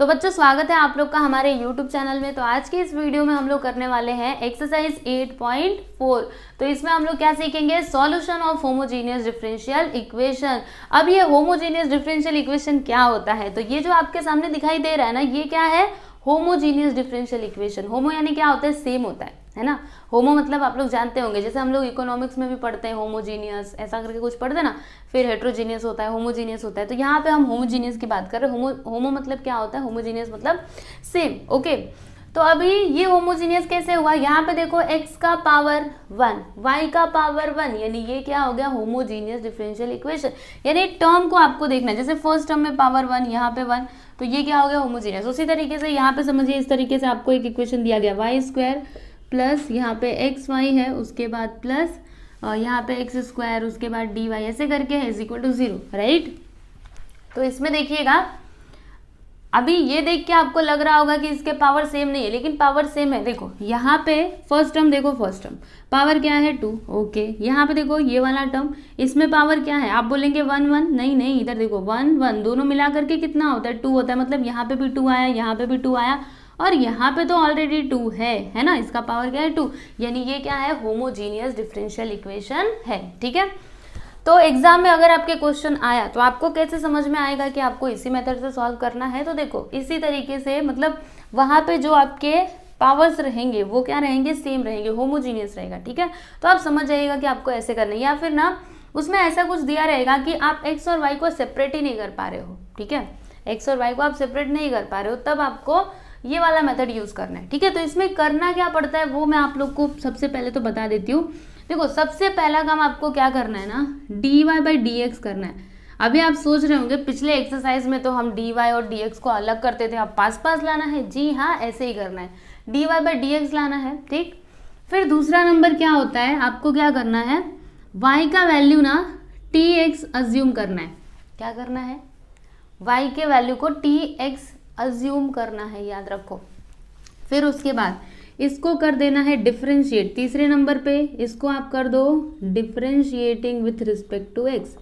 तो बच्चों स्वागत है आप लोग का हमारे YouTube चैनल में। तो आज के इस वीडियो में हम लोग करने वाले हैं एक्सरसाइज 8.4। तो इसमें हम लोग क्या सीखेंगे, solution of homogeneous differential equation. अब ये होमोजीनियस डिफरेंशियल इक्वेशन क्या होता है, तो ये जो आपके सामने दिखाई दे रहा है ना, ये क्या है, होमोजीनियस डिफरेंशियल इक्वेशन। होमो यानी क्या होता है, सेम होता है ना। होमो मतलब आप लोग जानते होंगे, जैसे हम लोग इकोनॉमिक्स में भी पढ़ते हैं होमोजीनियस, ऐसा करके कुछ पढ़ते हैं ना। फिर हेट्रोजीनियस होता है, होमोजीनियस होता है। तो यहाँ पे हम होमोजीनियस की बात कर रहे हैं। होमो मतलब क्या होता है, होमोजीनियस मतलब सेम। ओके, तो अभी ये होमोजीनियस कैसे हुआ, यहाँ पे देखो x का पावर 1 y का पावर 1, यानी ये क्या हो गया, होमोजीनियस डिफरेंशियल इक्वेशन। यानी टर्म को आपको देखना है, जैसे फर्स्ट टर्म में पावर 1, यहाँ पे 1, तो ये क्या हो गया, होमोजीनियस। उसी तरीके से यहाँ पे समझिए, इस तरीके से आपको एक इक्वेशन दिया गया, वाई स्क्वायर प्लस यहाँ पे एक्स वाई है, उसके बाद प्लस यहाँ पे एक्स स्क्वायर, उसके बाद डी वाई, ऐसे करके है इज इक्वल टू 0, राइट। तो इसमें देखिएगा, अभी ये देख के आपको लग रहा होगा कि इसके पावर सेम नहीं है, लेकिन पावर सेम है। देखो यहाँ पे फर्स्ट टर्म, देखो फर्स्ट टर्म पावर क्या है 2, ओके। यहाँ पे देखो ये वाला टर्म, इसमें पावर क्या है, आप बोलेंगे 1 1, नहीं, इधर देखो 1 1, दोनों मिला करके कितना होता है, 2 होता है। मतलब यहाँ पे भी 2 आया, यहाँ पे भी 2 आया, और यहाँ पे तो ऑलरेडी 2 है ना। इसका पावर क्या है 2, यानी ये क्या है, होमोजीनियस डिफरेंशियल इक्वेशन है, ठीक है। तो एग्जाम में अगर आपके क्वेश्चन आया तो आपको कैसे समझ में आएगा कि आपको इसी मेथड से सॉल्व करना है। तो देखो इसी तरीके से, मतलब वहाँ पे जो आपके पावर्स रहेंगे वो क्या रहेंगे, सेम रहेंगे, होमोजीनियस रहेगा, ठीक है। तो आप समझ जाइएगा कि आपको ऐसे करना है। या फिर ना उसमें ऐसा कुछ दिया रहेगा कि आप एक्स और वाई को सेपरेट ही नहीं कर पा रहे हो, ठीक है, एक्स और वाई को आप सेपरेट नहीं कर पा रहे हो, तब आपको ये वाला मेथड यूज करना है, ठीक है। तो इसमें करना क्या पड़ता है वो मैं आप लोग को सबसे पहले तो बता देती हूँ। देखो सबसे पहला काम आपको क्या करना है ना, d y by d x करना है। अभी आप सोच रहे होंगे पिछले एक्सरसाइज में तो हम डी वाई और डी एक्स को अलग करते थे, अब पास पास लाना है। जी हाँ, ऐसे ही करना है, d y by d x लाना है, ठीक। फिर दूसरा नंबर क्या होता है, आपको क्या करना है, वाई का वैल्यू ना टी एक्स अज्यूम करना है। क्या करना है, वाई के वैल्यू को टी एक्स अज्यूम करना है, याद रखो। फिर उसके बाद इसको कर देना है डिफरेंशिएट। तीसरे नंबर पे इसको आप कर दो differentiating with respect to x.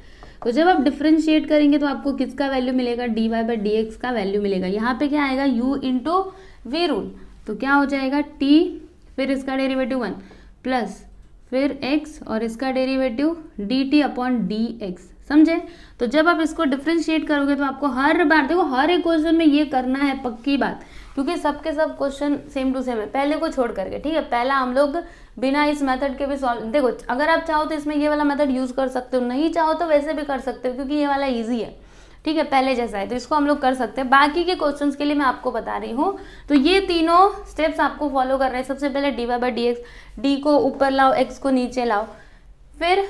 तो जब आप डिफरेंशिएट करेंगे तो आपको किसका वैल्यू मिलेगा, d y by d x का वैल्यू मिलेगा। यहाँ पे क्या आएगा, u इंटू वी रूल, तो क्या हो जाएगा t, फिर इसका डेरिवेटिव 1 प्लस फिर x और इसका derivative dt upon d x, समझे। तो जब आप इसको डिफरेंशिएट करोगे तो आपको हर बार, देखो हर एक क्वेश्चन में ये करना है, पक्की बात, क्योंकि सबके सब क्वेश्चन सेम टू सेम है, पहले को छोड़ करके, ठीक है। पहला हम लोग बिना इस मेथड के भी सॉल्व, देखो अगर आप चाहो तो इसमें ये वाला मेथड यूज कर सकते हो, नहीं चाहो तो वैसे भी कर सकते हो, क्योंकि ये वाला इजी है, ठीक है, पहले जैसा है, तो इसको हम लोग कर सकते हैं। बाकी के क्वेश्चंस के लिए मैं आपको बता रही हूँ। तो ये तीनों स्टेप्स आपको फॉलो कर रहे हैं। सबसे पहले d y by d x, d को ऊपर लाओ, एक्स को नीचे लाओ, फिर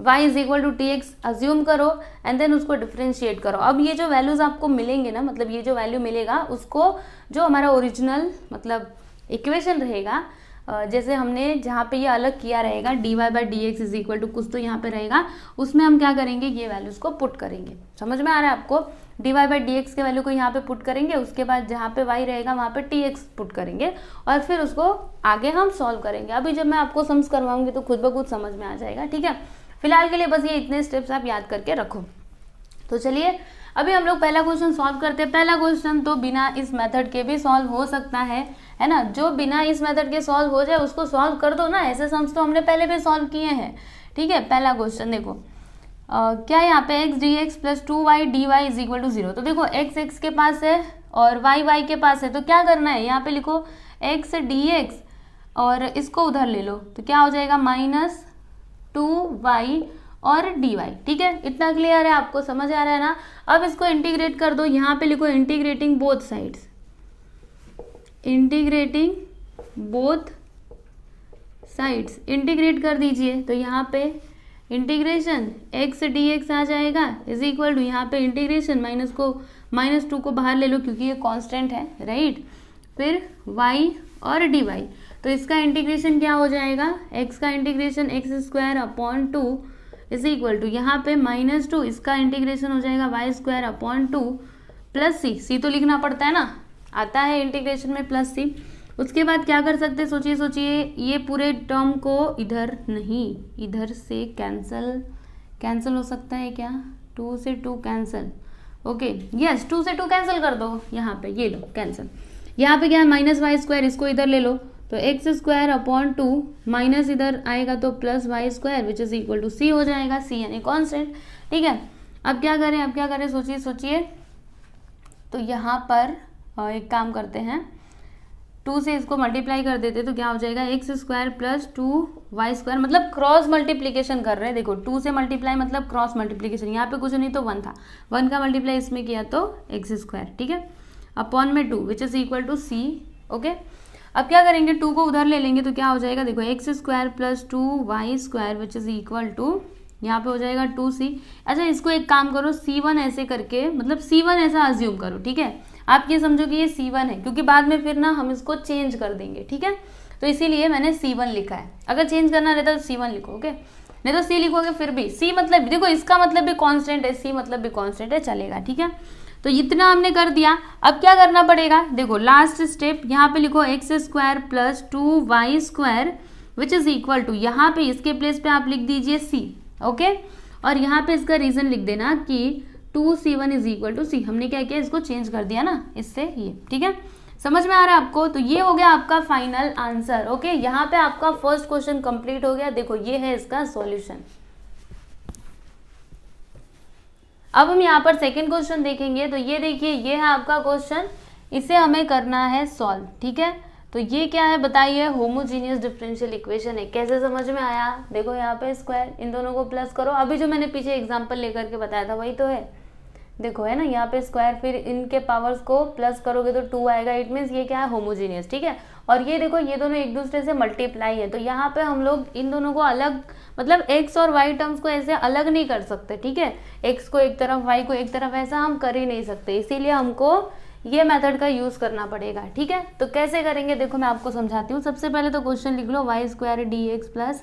y is equal to t x assume करो एंड देन उसको डिफरेंशिएट करो। अब ये जो वैल्यूज आपको मिलेंगे ना, मतलब ये जो वैल्यू मिलेगा उसको, जो हमारा ओरिजिनल मतलब इक्वेशन रहेगा, जैसे हमने जहाँ पे ये अलग किया रहेगा, d y by d x is equal to कुछ तो यहाँ पे रहेगा, उसमें हम क्या करेंगे, ये वैल्यूज को पुट करेंगे। समझ में आ रहा है आपको, d y by d x के वैल्यू को यहाँ पे पुट करेंगे, उसके बाद जहाँ पे y रहेगा वहाँ पे टी एक्स पुट करेंगे, और फिर उसको आगे हम सॉल्व करेंगे। अभी जब मैं आपको सम्स करवाऊंगी तो खुद ब खुद समझ में आ जाएगा, ठीक है। फिलहाल के लिए बस ये इतने स्टेप्स आप याद करके रखो। तो चलिए अभी हम लोग पहला क्वेश्चन सॉल्व करते हैं। पहला क्वेश्चन तो बिना इस मेथड के भी सॉल्व हो सकता है ना। जो बिना इस मेथड के सॉल्व हो जाए उसको सॉल्व कर दो ना, ऐसे सम्स तो हमने पहले भी सॉल्व किए हैं, ठीक है। पहला क्वेश्चन देखो, क्या यहाँ पे x d x plus 2y d y is equal to 0। तो देखो एक्स एक्स के पास है और y के पास है, तो क्या करना है, यहाँ पे लिखो एक्स डी एक्स और इसको उधर ले लो, तो क्या हो जाएगा माइनस 2y और dy, ठीक है। इतना क्लियर है, आपको समझ आ रहा है ना। अब इसको इंटीग्रेट कर दो, यहाँ पे लिखो integrating both sides, integrating both sides, integrate कर दीजिए। तो यहाँ पे इंटीग्रेशन एक्स डी एक्स आ जाएगा इज इक्वल टू, यहाँ पे इंटीग्रेशन -2 को बाहर ले लो क्योंकि ये कांस्टेंट है, राइट। फिर y और dy, तो इसका इंटीग्रेशन क्या हो जाएगा, x का integration x square upon 2 is equal to, यहाँ पे -2, इसका इंटीग्रेशन हो जाएगा y square upon 2 plus c तो लिखना पड़ता है ना, आता है इंटीग्रेशन में प्लस c। उसके बाद क्या कर सकते हैं, सोचिए, ये पूरे टर्म को इधर नहीं, इधर से कैंसिल हो सकता है क्या, 2 से 2 कैंसिल, ओके यस, 2 से 2 कैंसिल कर दो, यहाँ पे ये लो कैंसिल। यहाँ पे क्या है माइनस वाई स्क्वायर, इसको इधर ले लो तो एक्स स्क्वायर अपॉन 2 माइनस इधर आएगा तो plus y square which is equal to c हो जाएगा, सी यानी कॉन्स्टेंट। ठीक है, अब क्या करें सोचिए सोचिए। तो यहाँ पर एक काम करते हैं, 2 से इसको मल्टीप्लाई कर देते तो क्या हो जाएगा x square plus 2 y square, मतलब क्रॉस मल्टीप्लीकेशन कर रहे हैं। देखो 2 से मल्टीप्लाई मतलब क्रॉस मल्टीप्लीकेशन, यहाँ पे कुछ नहीं तो 1 था, 1 का मल्टीप्लाई इसमें किया तो एक्स स्क्वायर। ठीक है, अपॉन में 2 which is equal to c. Okay, अब क्या करेंगे 2 को उधर ले लेंगे तो क्या हो जाएगा, देखो x square plus 2 y square which is equal to, यहाँ पे हो जाएगा 2c। अच्छा इसको एक काम करो, c1 ऐसे करके, मतलब c1 ऐसा अज्यूम करो। ठीक है, आप ये समझो कि ये c1 है, क्योंकि बाद में फिर ना हम इसको चेंज कर देंगे। ठीक है, तो इसीलिए मैंने c1 लिखा है। अगर चेंज करना रहता तो c1 लिखो, ओके, नहीं तो c लिखोगे फिर भी c मतलब देखो इसका मतलब भी कांस्टेंट है, c मतलब भी कांस्टेंट है, चलेगा। ठीक है, तो इतना हमने कर दिया। अब क्या करना पड़ेगा, देखो लास्ट स्टेप, यहाँ पे लिखो x square plus 2 y square which is equal to, यहाँ पे इसके प्लेस पे आप लिख दीजिए c। ओके, और यहाँ पे इसका रीजन लिख देना कि 2c1 इज इक्वल टू सी। हमने क्या किया, इसको चेंज कर दिया ना इससे ये। ठीक है, समझ में आ रहा है आपको? तो ये हो गया आपका फाइनल आंसर। ओके, यहाँ पे आपका फर्स्ट क्वेश्चन कंप्लीट हो गया। देखो ये है इसका सॉल्यूशन। अब हम यहाँ पर सेकंड क्वेश्चन देखेंगे। तो ये देखिए, ये है आपका क्वेश्चन, इसे हमें करना है सॉल्व। ठीक है, तो ये क्या है बताइए, होमोजीनियस डिफरेंशियल इक्वेशन है। कैसे समझ में आया, देखो यहाँ पे स्क्वायर, इन दोनों को प्लस करो, अभी जो मैंने पीछे एग्जांपल लेकर के बताया था वही तो है। देखो है ना, यहाँ पे स्क्वायर, फिर इनके पावर्स को प्लस करोगे तो 2 आएगा। इट मीन्स ये क्या है, होमोजीनियस। ठीक है, और ये देखो ये दोनों एक दूसरे से मल्टीप्लाई है, तो यहाँ पे हम लोग इन दोनों को अलग, मतलब एक्स और वाई टर्म्स को ऐसे अलग नहीं कर सकते। ठीक है, एक्स को एक तरफ वाई को एक तरफ, ऐसा हम कर ही नहीं सकते, इसीलिए हमको ये मेथड का यूज करना पड़ेगा। ठीक है, तो कैसे करेंगे देखो मैं आपको समझाती हूँ। सबसे पहले तो क्वेश्चन लिख लो, y square d x plus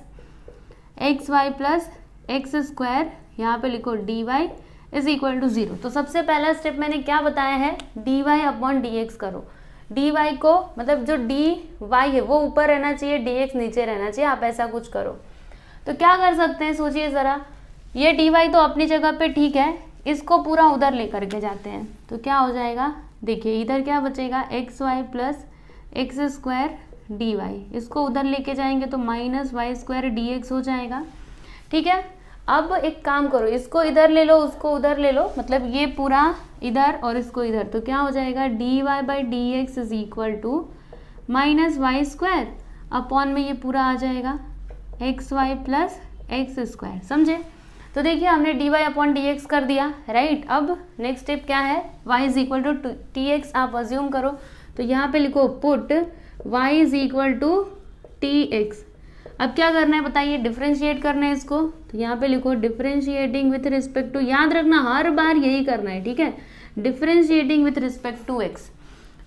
x y plus x square, यहाँ पे लिखो d y is equal to 0। तो सबसे पहला स्टेप मैंने क्या बताया है, d y upon d x करो। डी वाई को, मतलब जो डी वाई है वो ऊपर रहना चाहिए, डी एक्स नीचे रहना चाहिए, आप ऐसा कुछ करो। तो क्या कर सकते हैं सोचिए ज़रा, ये डी वाई तो अपनी जगह पे ठीक है, इसको पूरा उधर लेकर के जाते हैं तो क्या हो जाएगा, देखिए इधर क्या बचेगा, x y plus x square d y, इसको उधर लेके जाएंगे तो minus y square d x हो जाएगा। ठीक है, अब एक काम करो, इसको इधर ले लो, उसको उधर ले लो, मतलब ये पूरा इधर और इसको इधर, तो क्या हो जाएगा, d y by d x is equal to minus y square upon में ये पूरा आ जाएगा x y plus x square. समझे? तो देखिए हमने d y upon d x कर दिया, राइट। अब नेक्स्ट स्टेप क्या है, y is equal to t x आप अज्यूम करो, तो यहाँ पे लिखो put y is equal to t x. अब क्या करना है बताइए, डिफरेंशिएट करना है इसको, तो यहाँ पे लिखो डिफरेंशिएटिंग विथ रिस्पेक्ट टू, याद रखना हर बार यही करना है। ठीक है, differentiating with respect to x,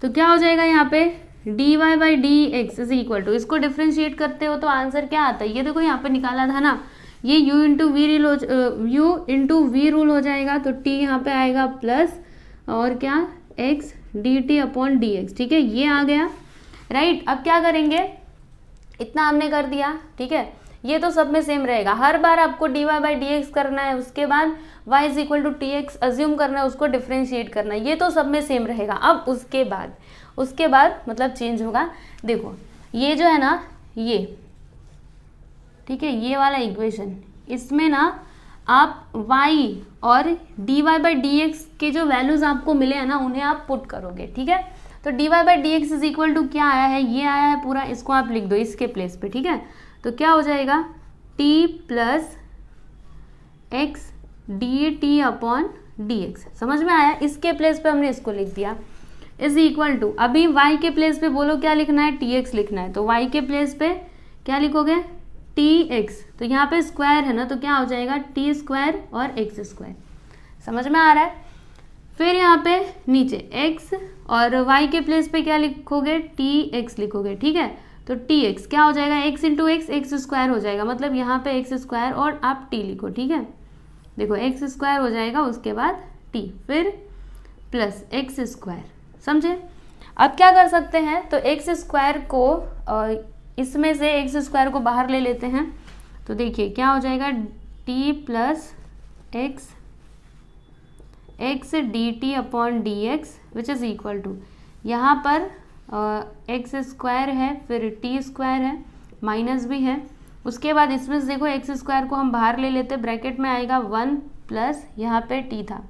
तो क्या हो जाएगा यहाँ पे d y by d x is equal to, इसको डिफरेंशिएट करते हो तो आंसर क्या आता है, ये देखो यहाँ पे निकाला था ना, ये u इंटू वी रूल हो जाएगा, तो t यहाँ पे आएगा प्लस और क्या x d t upon d x. ठीक है, ये आ गया, राइट। अब क्या करेंगे, इतना हमने कर दिया। ठीक है, ये तो सब में सेम रहेगा, हर बार आपको d y by d x करना है, उसके बाद y is equal to t x assume करना है, उसको डिफ्रेंशिएट करना है, ये तो सब में सेम रहेगा। अब उसके बाद मतलब चेंज होगा। देखो ये जो है ना, ये ठीक है, ये वाला इक्वेशन, इसमें ना आप y और d y by d x के जो वैल्यूज आपको मिले हैं ना, उन्हें आप पुट करोगे। ठीक है, तो d y by d x is equal to क्या आया है, ये आया है पूरा, इसको आप लिख दो इसके प्लेस पे। ठीक है, तो क्या हो जाएगा t plus x d t upon d x. समझ में आया, इसके प्लेस पे हमने इसको लिख दिया इज इक्वल टू, अभी y के प्लेस पे बोलो क्या लिखना है, टी एक्स लिखना है, तो y के प्लेस पे क्या लिखोगे, टी एक्स, तो यहाँ पे स्क्वायर है ना, तो क्या हो जाएगा टी स्क्वायर और एक्स स्क्वायर। समझ में आ रहा है? फिर यहाँ पे नीचे x और y के प्लेस पे क्या लिखोगे, टी एक्स लिखोगे। ठीक है, तो टी एक्स क्या हो जाएगा, x into x, x square हो जाएगा, मतलब यहाँ पे एक्स स्क्वायर और आप t लिखो। ठीक है, देखो एक्स स्क्वायर हो जाएगा, उसके बाद t, फिर प्लस एक्स स्क्वायर। समझे? अब क्या कर सकते हैं, तो एक्स स्क्वायर को इसमें से एक्स स्क्वायर को बाहर ले लेते हैं, तो देखिए क्या हो जाएगा, t plus x x d t upon d x which is equal to, यहाँ पर एक्स स्क्वायर है, फिर टी स्क्वायर है, माइनस भी है। उसके बाद इसमें से देखो एक्स स्क्वायर को हम बाहर ले लेते, ब्रैकेट में आएगा 1 प्लस यहाँ पे टी था,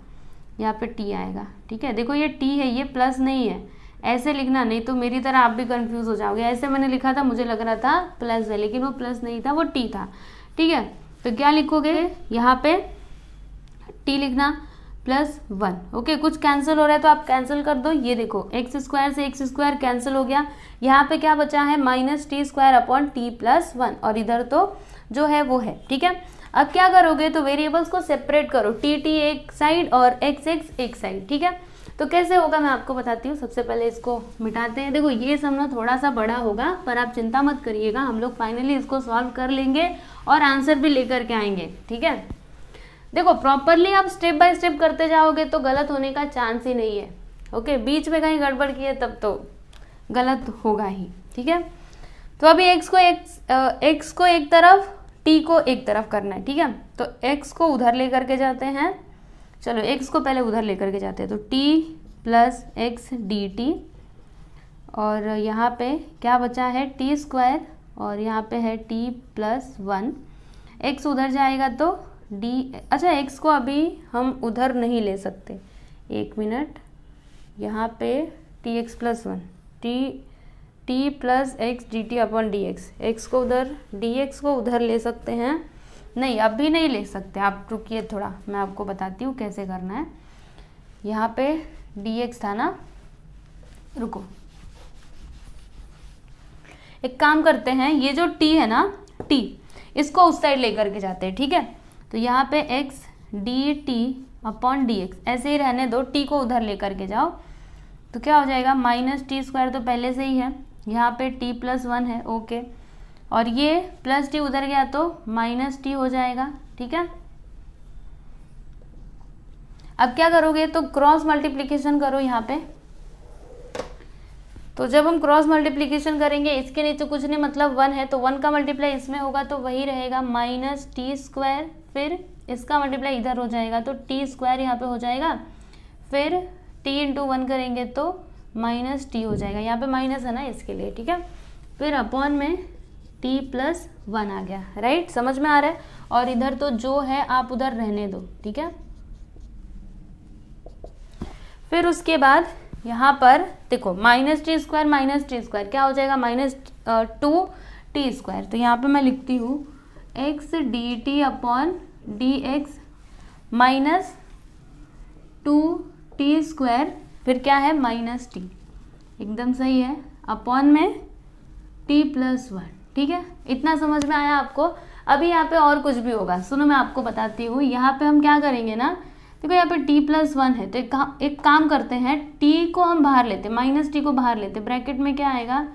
यहाँ पे टी आएगा। ठीक है, देखो ये टी है, ये प्लस नहीं है, ऐसे लिखना, नहीं तो मेरी तरह आप भी कंफ्यूज हो जाओगे। ऐसे मैंने लिखा था, मुझे लग रहा था प्लस है, लेकिन वो प्लस नहीं था, वो टी था। ठीक है, तो क्या लिखोगे यहाँ पे, टी लिखना +1। ओके, कुछ कैंसिल हो रहा है तो आप कैंसिल कर दो। ये देखो एक्स स्क्वायर से एक्स स्क्वायर कैंसिल हो गया, यहाँ पे क्या बचा है -t² अपॉन t+1, और इधर तो जो है वो है। ठीक है, अब क्या करोगे तो वेरिएबल्स को सेपरेट करो, टी एक साइड और एक्स एक साइड। ठीक है, तो कैसे होगा मैं आपको बताती हूँ। सबसे पहले इसको मिटाते हैं। देखो ये सब ना थोड़ा सा बड़ा होगा, पर आप चिंता मत करिएगा, हम लोग फाइनली इसको सॉल्व कर लेंगे और आंसर भी लेकर के आएंगे। ठीक है, देखो प्रॉपरली आप स्टेप बाय स्टेप करते जाओगे तो गलत होने का चांस ही नहीं है। ओके, बीच में कहीं गड़बड़ की है तब तो गलत होगा ही। ठीक है, तो अभी एक्स को एक तरफ, टी को एक तरफ करना है। ठीक है, तो एक्स को उधर लेकर के जाते हैं, चलो एक्स को पहले उधर लेकर के जाते हैं, तो T plus x d T, और यहाँ पे क्या बचा है t² और यहाँ पे है t+1। एक्स उधर जाएगा तो डी, अच्छा एक्स को अभी हम उधर नहीं ले सकते, 1 मिनट, यहाँ पे tx+1 T plus x d t upon d x, x को उधर, डी एक्स को उधर ले सकते हैं, नहीं अभी नहीं ले सकते, आप रुकिए थोड़ा, मैं आपको बताती हूँ कैसे करना है। यहाँ पे डी एक्स था ना, रुको एक काम करते हैं, ये जो टी है ना, टी इसको उस साइड लेकर के जाते हैं। ठीक है, तो यहाँ पे x d t upon d x ऐसे ही रहने दो, टी को उधर लेकर के जाओ, तो क्या हो जाएगा -t² तो पहले से ही है, यहाँ पे t+1 है। ओके, और ये प्लस टी उधर गया तो -t हो जाएगा। ठीक है, अब क्या करोगे तो क्रॉस मल्टीप्लिकेशन करो यहाँ पे, तो जब हम क्रॉस मल्टीप्लिकेशन करेंगे, इसके नीचे कुछ नहीं मतलब 1 है, तो 1 का मल्टीप्लाई इसमें होगा तो वही रहेगा -t², फिर इसका मल्टीप्लाई इधर हो जाएगा तो t² यहाँ पे हो जाएगा, फिर t × 1 करेंगे तो -t हो जाएगा, यहाँ पे माइनस है ना इसके लिए। ठीक है, फिर अपॉन में t+1 आ गया। राइट, समझ में आ रहा है, और इधर तो जो है आप उधर रहने दो। ठीक है, फिर उसके बाद यहाँ पर देखो -t² क्या हो जाएगा -2t², तो यहाँ पे मैं लिखती हूँ x d t upon d x -2t², फिर क्या है -t, एकदम सही है, अपॉन में t+1। ठीक है, इतना समझ में आया आपको। अभी यहाँ पे और कुछ भी होगा, सुनो मैं आपको बताती हूँ। यहाँ पे हम क्या करेंगे ना, देखो यहाँ पे t+1 है, तो एक काम करते हैं, t को हम बाहर लेते, -t को बाहर लेते, ब्रैकेट में क्या आएगा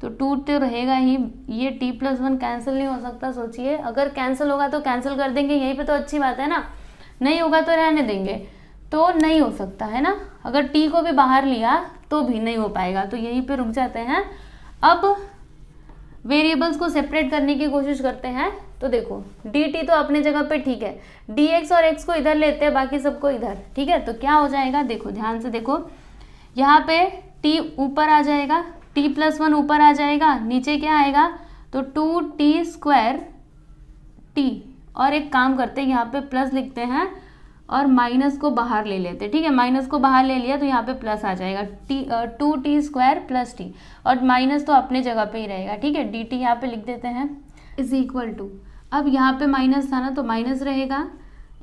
तो 2 तो रहेगा ही, ये t+1 कैंसिल नहीं हो सकता। सोचिए, अगर कैंसिल होगा तो कैंसिल कर देंगे, यहीं पे तो अच्छी बात है ना, नहीं होगा तो रहने देंगे, तो नहीं हो सकता है ना। अगर t को भी बाहर लिया तो भी नहीं हो पाएगा, तो यहीं पे रुक जाते हैं। अब वेरिएबल्स को सेपरेट करने की कोशिश करते हैं, तो देखो dt तो अपने जगह पे ठीक है, dx और x को इधर लेते हैं, बाकी सबको इधर। ठीक है, तो क्या हो जाएगा, देखो ध्यान से देखो, यहाँ पे t ऊपर आ जाएगा, t+1 ऊपर आ जाएगा, नीचे क्या आएगा तो 2t² t, और एक काम करते हैं यहाँ पे प्लस लिखते हैं और माइनस को बाहर ले लेते हैं। ठीक है, माइनस को बाहर ले लिया तो यहाँ पे प्लस आ जाएगा, 2t² + t, और माइनस तो अपने जगह पे ही रहेगा। ठीक है, dt यहाँ पे लिख देते हैं =, अब यहाँ पे माइनस था ना तो माइनस रहेगा,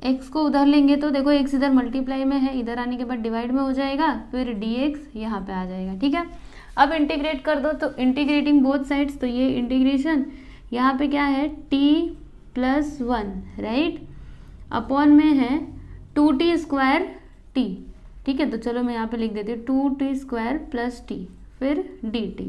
x को उधर लेंगे तो देखो x इधर मल्टीप्लाई में है, इधर आने के बाद डिवाइड में हो जाएगा, फिर dx यहाँ पे आ जाएगा। ठीक है, अब इंटीग्रेट कर दो, तो इंटीग्रेटिंग बोथ साइड्स, तो ये इंटीग्रेशन यहाँ पे क्या है t+1 राइट, अपॉन में है 2t² t। ठीक है, तो चलो मैं यहाँ पे लिख देती हूँ 2t² + t, फिर dt,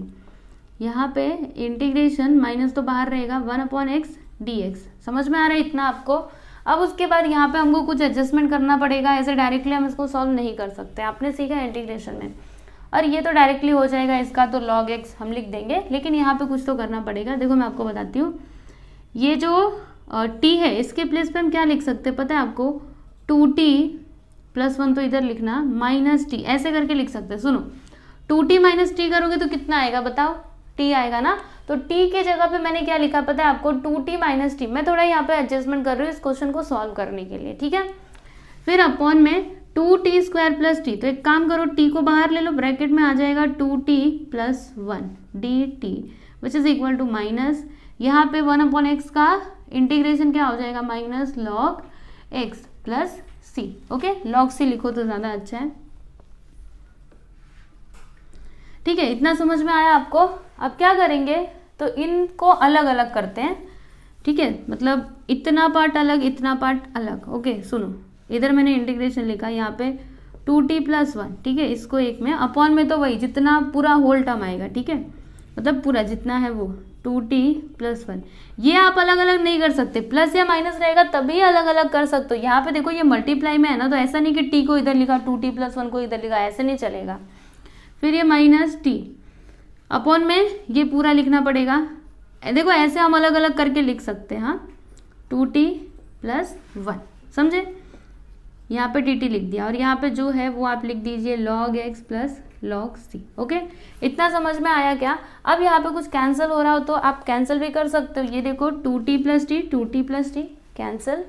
यहाँ पे इंटीग्रेशन माइनस तो बाहर रहेगा, 1/x dx। समझ में आ रहा है इतना आपको। अब उसके बाद यहाँ पे हमको कुछ एडजस्टमेंट करना पड़ेगा, ऐसे डायरेक्टली हम इसको सॉल्व नहीं कर सकते, आपने सीखा इंटीग्रेशन में, और ये तो डायरेक्टली हो जाएगा, इसका तो log x हम लिख देंगे, लेकिन यहाँ पे कुछ तो करना पड़ेगा। देखो मैं आपको बताती हूँ, ये जो t है इसके प्लेस पे हम क्या लिख सकते हैं पता है आपको, 2t +1 तो इधर लिखना, -t ऐसे करके लिख सकते हैं। सुनो 2t - t करोगे तो कितना आएगा बताओ, t आएगा ना। तो t के जगह पे मैंने क्या लिखा पता है आपको, 2t - t। मैं थोड़ा यहाँ पे एडजस्टमेंट कर रही हूँ इस क्वेश्चन को सॉल्व करने के लिए, ठीक है। फिर अपॉन में 2t² + t, तो एक काम करो t को बाहर ले लो, ब्रैकेट में आ जाएगा 2t + 1 dt which is equal to minus, यहाँ पे 1/x का इंटीग्रेशन क्या हो जाएगा, -log x + c। Okay, log c लिखो तो ज़्यादा अच्छा है, ठीक है। इतना समझ में आया आपको। अब क्या करेंगे, तो इनको अलग अलग करते हैं, ठीक है। मतलब इतना पार्ट अलग, इतना पार्ट अलग। ओके सुनो, इधर मैंने इंटीग्रेशन लिखा, यहाँ पे 2t + 1, ठीक है। इसको एक में, अपॉन में तो वही जितना पूरा होल टर्म आएगा, ठीक है, मतलब पूरा जितना है वो 2t + 1। ये आप अलग अलग नहीं कर सकते, प्लस या माइनस रहेगा तभी अलग अलग कर सकते हो। यहाँ पे देखो ये मल्टीप्लाई में है ना, तो ऐसा नहीं कि t को इधर लिखा, 2t + 1 को इधर लिखा, ऐसे नहीं चलेगा। फिर ये -t अपॉन में ये पूरा लिखना पड़ेगा। देखो ऐसे हम अलग अलग करके लिख सकते हैं, हाँ, 2t + 1, समझे। यहाँ पे dt लिख दिया, और यहाँ पे जो है वो आप लिख दीजिए log x + log c। Okay, इतना समझ में आया क्या। अब यहाँ पे कुछ कैंसिल हो रहा हो तो आप कैंसिल भी कर सकते हो। ये देखो 2t + t, 2t + t cancel,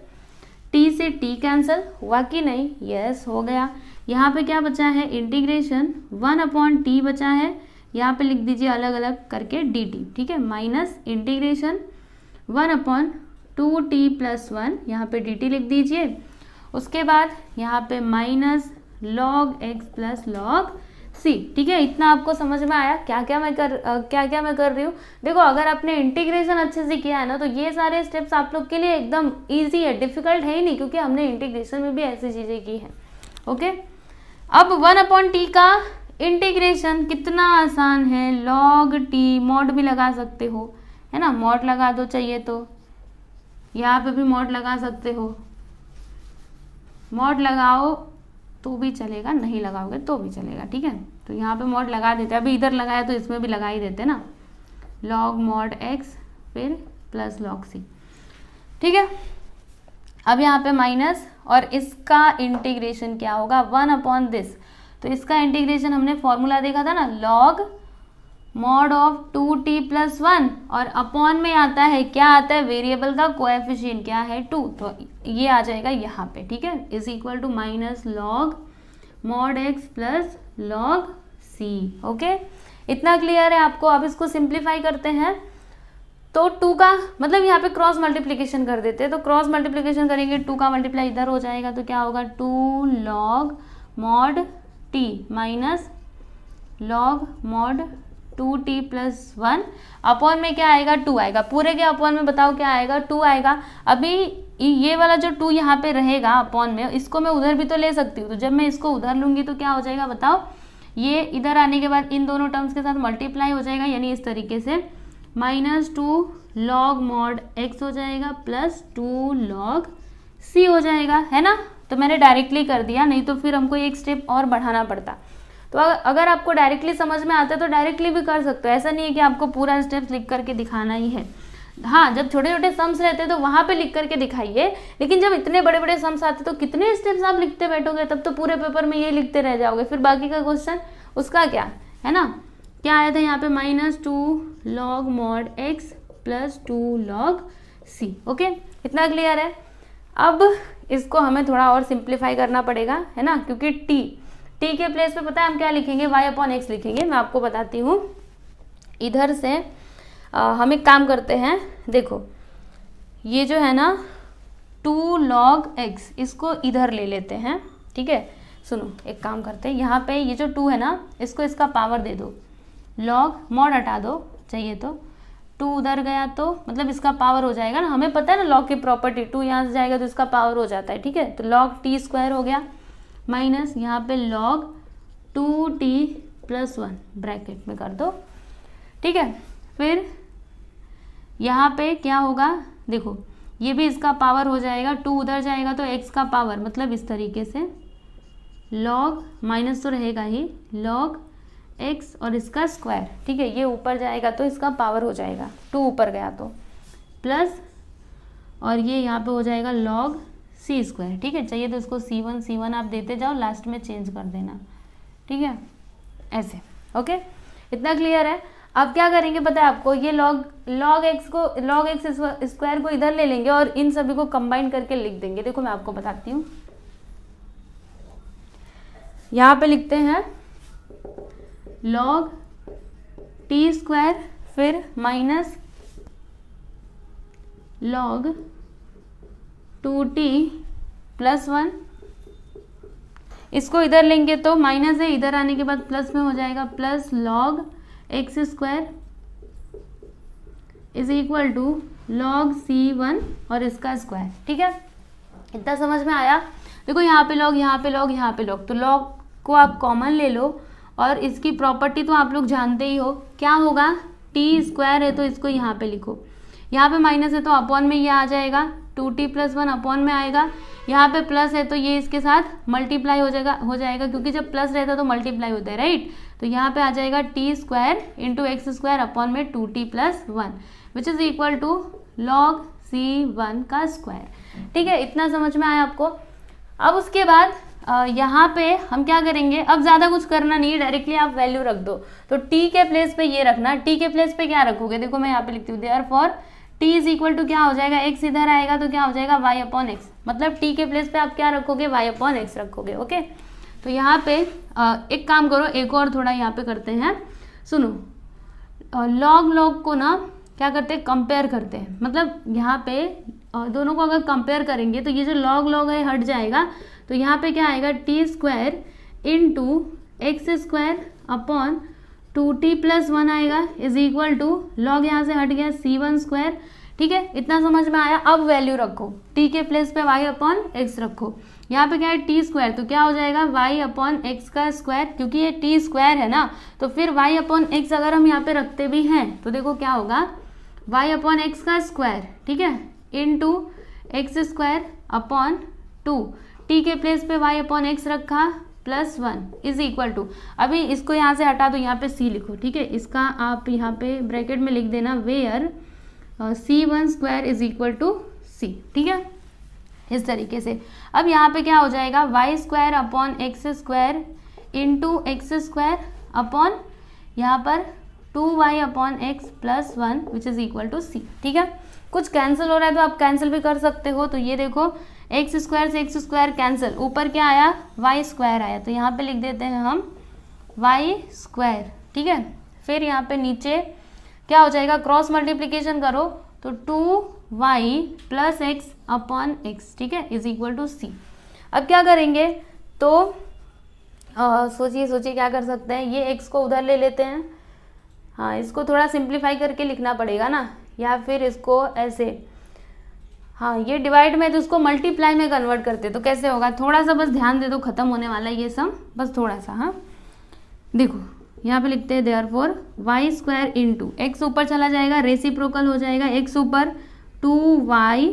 t से t कैंसिल हुआ कि नहीं, यस हो गया। यहाँ पे क्या बचा है, इंटीग्रेशन 1/t बचा है, यहाँ पे लिख दीजिए अलग अलग करके dt, ठीक है, माइनस इंटीग्रेशन 1/2t + 1, यहाँ पे dt लिख दीजिए। उसके बाद यहाँ पे -log x + log c, ठीक है। इतना आपको समझ में आया क्या क्या मैं कर रही हूँ। देखो अगर आपने इंटीग्रेशन अच्छे से किया है ना, तो ये सारे स्टेप्स आप लोग के लिए एकदम इजी है, डिफिकल्ट है ही नहीं, क्योंकि हमने इंटीग्रेशन में भी ऐसी चीज़ें की हैं। ओके, अब 1/t का इंटीग्रेशन कितना आसान है, log t, मॉड भी लगा सकते हो, है ना, मॉड लगा दो चाहिए तो, यहाँ पे भी मॉड लगा सकते हो, मॉड लगाओ तो भी चलेगा, नहीं लगाओगे तो भी चलेगा, ठीक है। तो यहाँ पे मॉड लगा देते हैं, अभी इधर लगाया तो इसमें भी लगा ही देते ना, log mod x फिर + log c, ठीक है। अब यहाँ पे माइनस, और इसका इंटीग्रेशन क्या होगा, 1/this, तो इसका इंटीग्रेशन हमने फॉर्मूला देखा था ना, log mod of 2t + 1, और अपॉन में आता है, क्या आता है, वेरिएबल का कोएफिशिएंट क्या है 2, तो ये आ जाएगा यहाँ पे, ठीक है, is equal to -log mod x + log c। Okay, इतना क्लियर है आपको। अब इसको सिंप्लीफाई करते हैं, तो 2 का मतलब यहाँ पे क्रॉस मल्टीप्लिकेशन कर देते हैं, तो क्रॉस मल्टीप्लिकेशन करेंगे, 2 का मल्टीप्लाई इधर हो जाएगा, तो क्या होगा, 2 log mod t - log mod 2t + 1, upon में क्या आएगा, 2 आएगा, पूरे के अपॉन में बताओ क्या आएगा, 2 आएगा। अभी ये वाला जो 2 यहाँ पे रहेगा अपॉन में, इसको मैं उधर भी तो ले सकती हूँ, तो जब मैं इसको उधर लूँगी तो क्या हो जाएगा बताओ, ये इधर आने के बाद इन दोनों टर्म्स के साथ मल्टीप्लाई हो जाएगा, यानी इस तरीके से -2 log mod x हो जाएगा +2 log c हो जाएगा, है ना। तो मैंने डायरेक्टली कर दिया, नहीं तो फिर हमको एक स्टेप और बढ़ाना पड़ता। तो अगर आपको डायरेक्टली समझ में आता है तो डायरेक्टली भी कर सकते हो, ऐसा नहीं है कि आपको पूरा स्टेप्स लिख करके दिखाना ही है। हाँ, जब छोटे छोटे सम्स रहते हैं तो वहाँ पे लिख करके दिखाइए, लेकिन जब इतने बड़े बड़े सम्स आते तो कितने स्टेप्स आप लिखते बैठोगे, तब तो पूरे पेपर में ये लिखते रह जाओगे, फिर बाकी का क्वेश्चन उसका क्या है ना। क्या आया था यहाँ पे, -2 log mod x +2 log c। Okay, इतना क्लियर है। अब इसको हमें थोड़ा और सिंप्लीफाई करना पड़ेगा, है ना, क्योंकि t के प्लेस पे पता है हम क्या लिखेंगे, y/x लिखेंगे। मैं आपको बताती हूँ, इधर से हम एक काम करते हैं, देखो ये जो है ना 2 log x, इसको इधर ले लेते हैं, ठीक है। सुनो, एक काम करते हैं, यहाँ पे ये जो 2 है ना, इसको इसका पावर दे दो, log mod हटा दो चाहिए तो, 2 उधर गया तो मतलब इसका पावर हो जाएगा ना, हमें पता है ना log की प्रॉपर्टी, 2 यहाँ से जाएगा तो इसका पावर हो जाता है, ठीक है। तो log t² हो गया, माइनस यहाँ पे log 2t + 1 ब्रैकेट में कर दो, ठीक है। फिर यहाँ पे क्या होगा, देखो ये भी इसका पावर हो जाएगा, 2 उधर जाएगा तो x का पावर, मतलब इस तरीके से log, माइनस तो रहेगा ही, log x और इसका स्क्वायर, ठीक है। ये ऊपर जाएगा तो इसका पावर हो जाएगा, 2 ऊपर गया तो प्लस, और ये यहाँ पे हो जाएगा log सी स्क्वायर, ठीक है। चाहिए तो इसको C1 आप देते जाओ, लास्ट में चेंज कर देना, ठीक है, ऐसे, ओके। इतना क्लियर है। अब क्या करेंगे पता है आपको, ये log x स्क्वायर को इधर ले लेंगे और इन सभी को कंबाइन करके लिख देंगे। देखो मैं आपको बताती हूँ, यहाँ पे लिखते हैं log t स्क्वायर, फिर माइनस log 2t प्लस 1, इसको इधर लेंगे तो माइनस है, इधर आने के बाद प्लस में हो जाएगा, plus log x square is equal to log c1 और इसका स्क्वायर, ठीक है। इतना समझ में आया। देखो यहाँ पे log, यहाँ पे log, यहाँ पे log, तो log को आप कॉमन ले लो और इसकी प्रॉपर्टी तो आप लोग जानते ही हो, क्या होगा, t स्क्वायर है तो इसको यहाँ पे लिखो, यहाँ पे माइनस है तो अपॉन में ये आ जाएगा, 2t प्लस 1 अपॉन में आएगा, यहाँ पे प्लस है तो ये इसके साथ मल्टीप्लाई हो जाएगा क्योंकि जब प्लस रहता है तो मल्टीप्लाई होता है, राइट। तो यहाँ पे आ जाएगा t square into x square upon में 2t plus 1 which is equal to log c1 का स्क्वायर, ठीक है। इतना समझ में आया आपको। अब उसके बाद यहाँ पे हम क्या करेंगे, अब ज़्यादा कुछ करना नहीं है, डायरेक्टली आप वैल्यू रख दो। तो t के प्लेस पे ये रखना, t के प्लेस पे क्या रखोगे, देखो मैं यहाँ पे लिखती हूँ, therefore t is equal to क्या हो जाएगा, x इधर आएगा तो क्या हो जाएगा y अपॉन एक्स, मतलब t के प्लेस पे आप क्या रखोगे, y अपॉन एक्स रखोगे, ओके। तो यहाँ पे एक काम करो, एक और थोड़ा यहाँ पे करते हैं, सुनो, log को ना क्या करते हैं, कंपेयर करते हैं, मतलब यहाँ पे दोनों को अगर कंपेयर करेंगे तो ये जो log है हट जाएगा, तो यहाँ पे क्या आएगा, T square into x square upon 2t plus 1 आएगा इज इक्वल टू log यहाँ से हट गया c1 स्क्वायर, ठीक है। इतना समझ में आया। अब वैल्यू रखो, t के प्लेस पे y अपॉन एक्स रखो, यहाँ पे क्या है t स्क्वायर, तो क्या हो जाएगा y अपॉन एक्स का स्क्वायर, क्योंकि ये t स्क्वायर है ना, तो फिर y अपॉन एक्स अगर हम यहाँ पे रखते भी हैं तो देखो क्या होगा, y अपॉन एक्स का स्क्वायर, ठीक है, into x square upon 2, t के प्लेस पे y अपॉन एक्स रखा प्लस 1 इज इक्वल टू, अभी इसको यहाँ से हटा दो, यहाँ पे c लिखो, ठीक है। इसका आप यहाँ पे ब्रैकेट में लिख देना, where c1 square is equal to c, ठीक है, इस तरीके से। अब यहाँ पे क्या हो जाएगा, y square upon x square into x square upon यहाँ पर 2y upon x plus 1 which is equal to c, ठीक है। कुछ कैंसिल हो रहा है तो आप कैंसिल भी कर सकते हो, तो ये देखो एक्स स्क्वायर से एक्स स्क्वायर कैंसिल, ऊपर क्या आया, वाई स्क्वायर आया, तो यहाँ पे लिख देते हैं हम वाई स्क्वायर, ठीक है। फिर यहाँ पे नीचे क्या हो जाएगा, क्रॉस मल्टीप्लिकेशन करो तो 2y plus x upon x, ठीक है, इज इक्वल टू सी। अब क्या करेंगे, तो सोचिए क्या कर सकते हैं, ये x को उधर ले लेते हैं, हाँ इसको थोड़ा सिंप्लीफाई करके लिखना पड़ेगा ना, या फिर इसको ऐसे, हाँ ये डिवाइड में तो इसको मल्टीप्लाई में कन्वर्ट करते तो कैसे होगा, थोड़ा सा बस ध्यान दे दो, खत्म होने वाला है ये सब, बस थोड़ा सा। हाँ देखो यहाँ पे लिखते हैं therefore y square into x ऊपर चला जाएगा, रेसिप्रोकल हो जाएगा, एक्स ऊपर 2y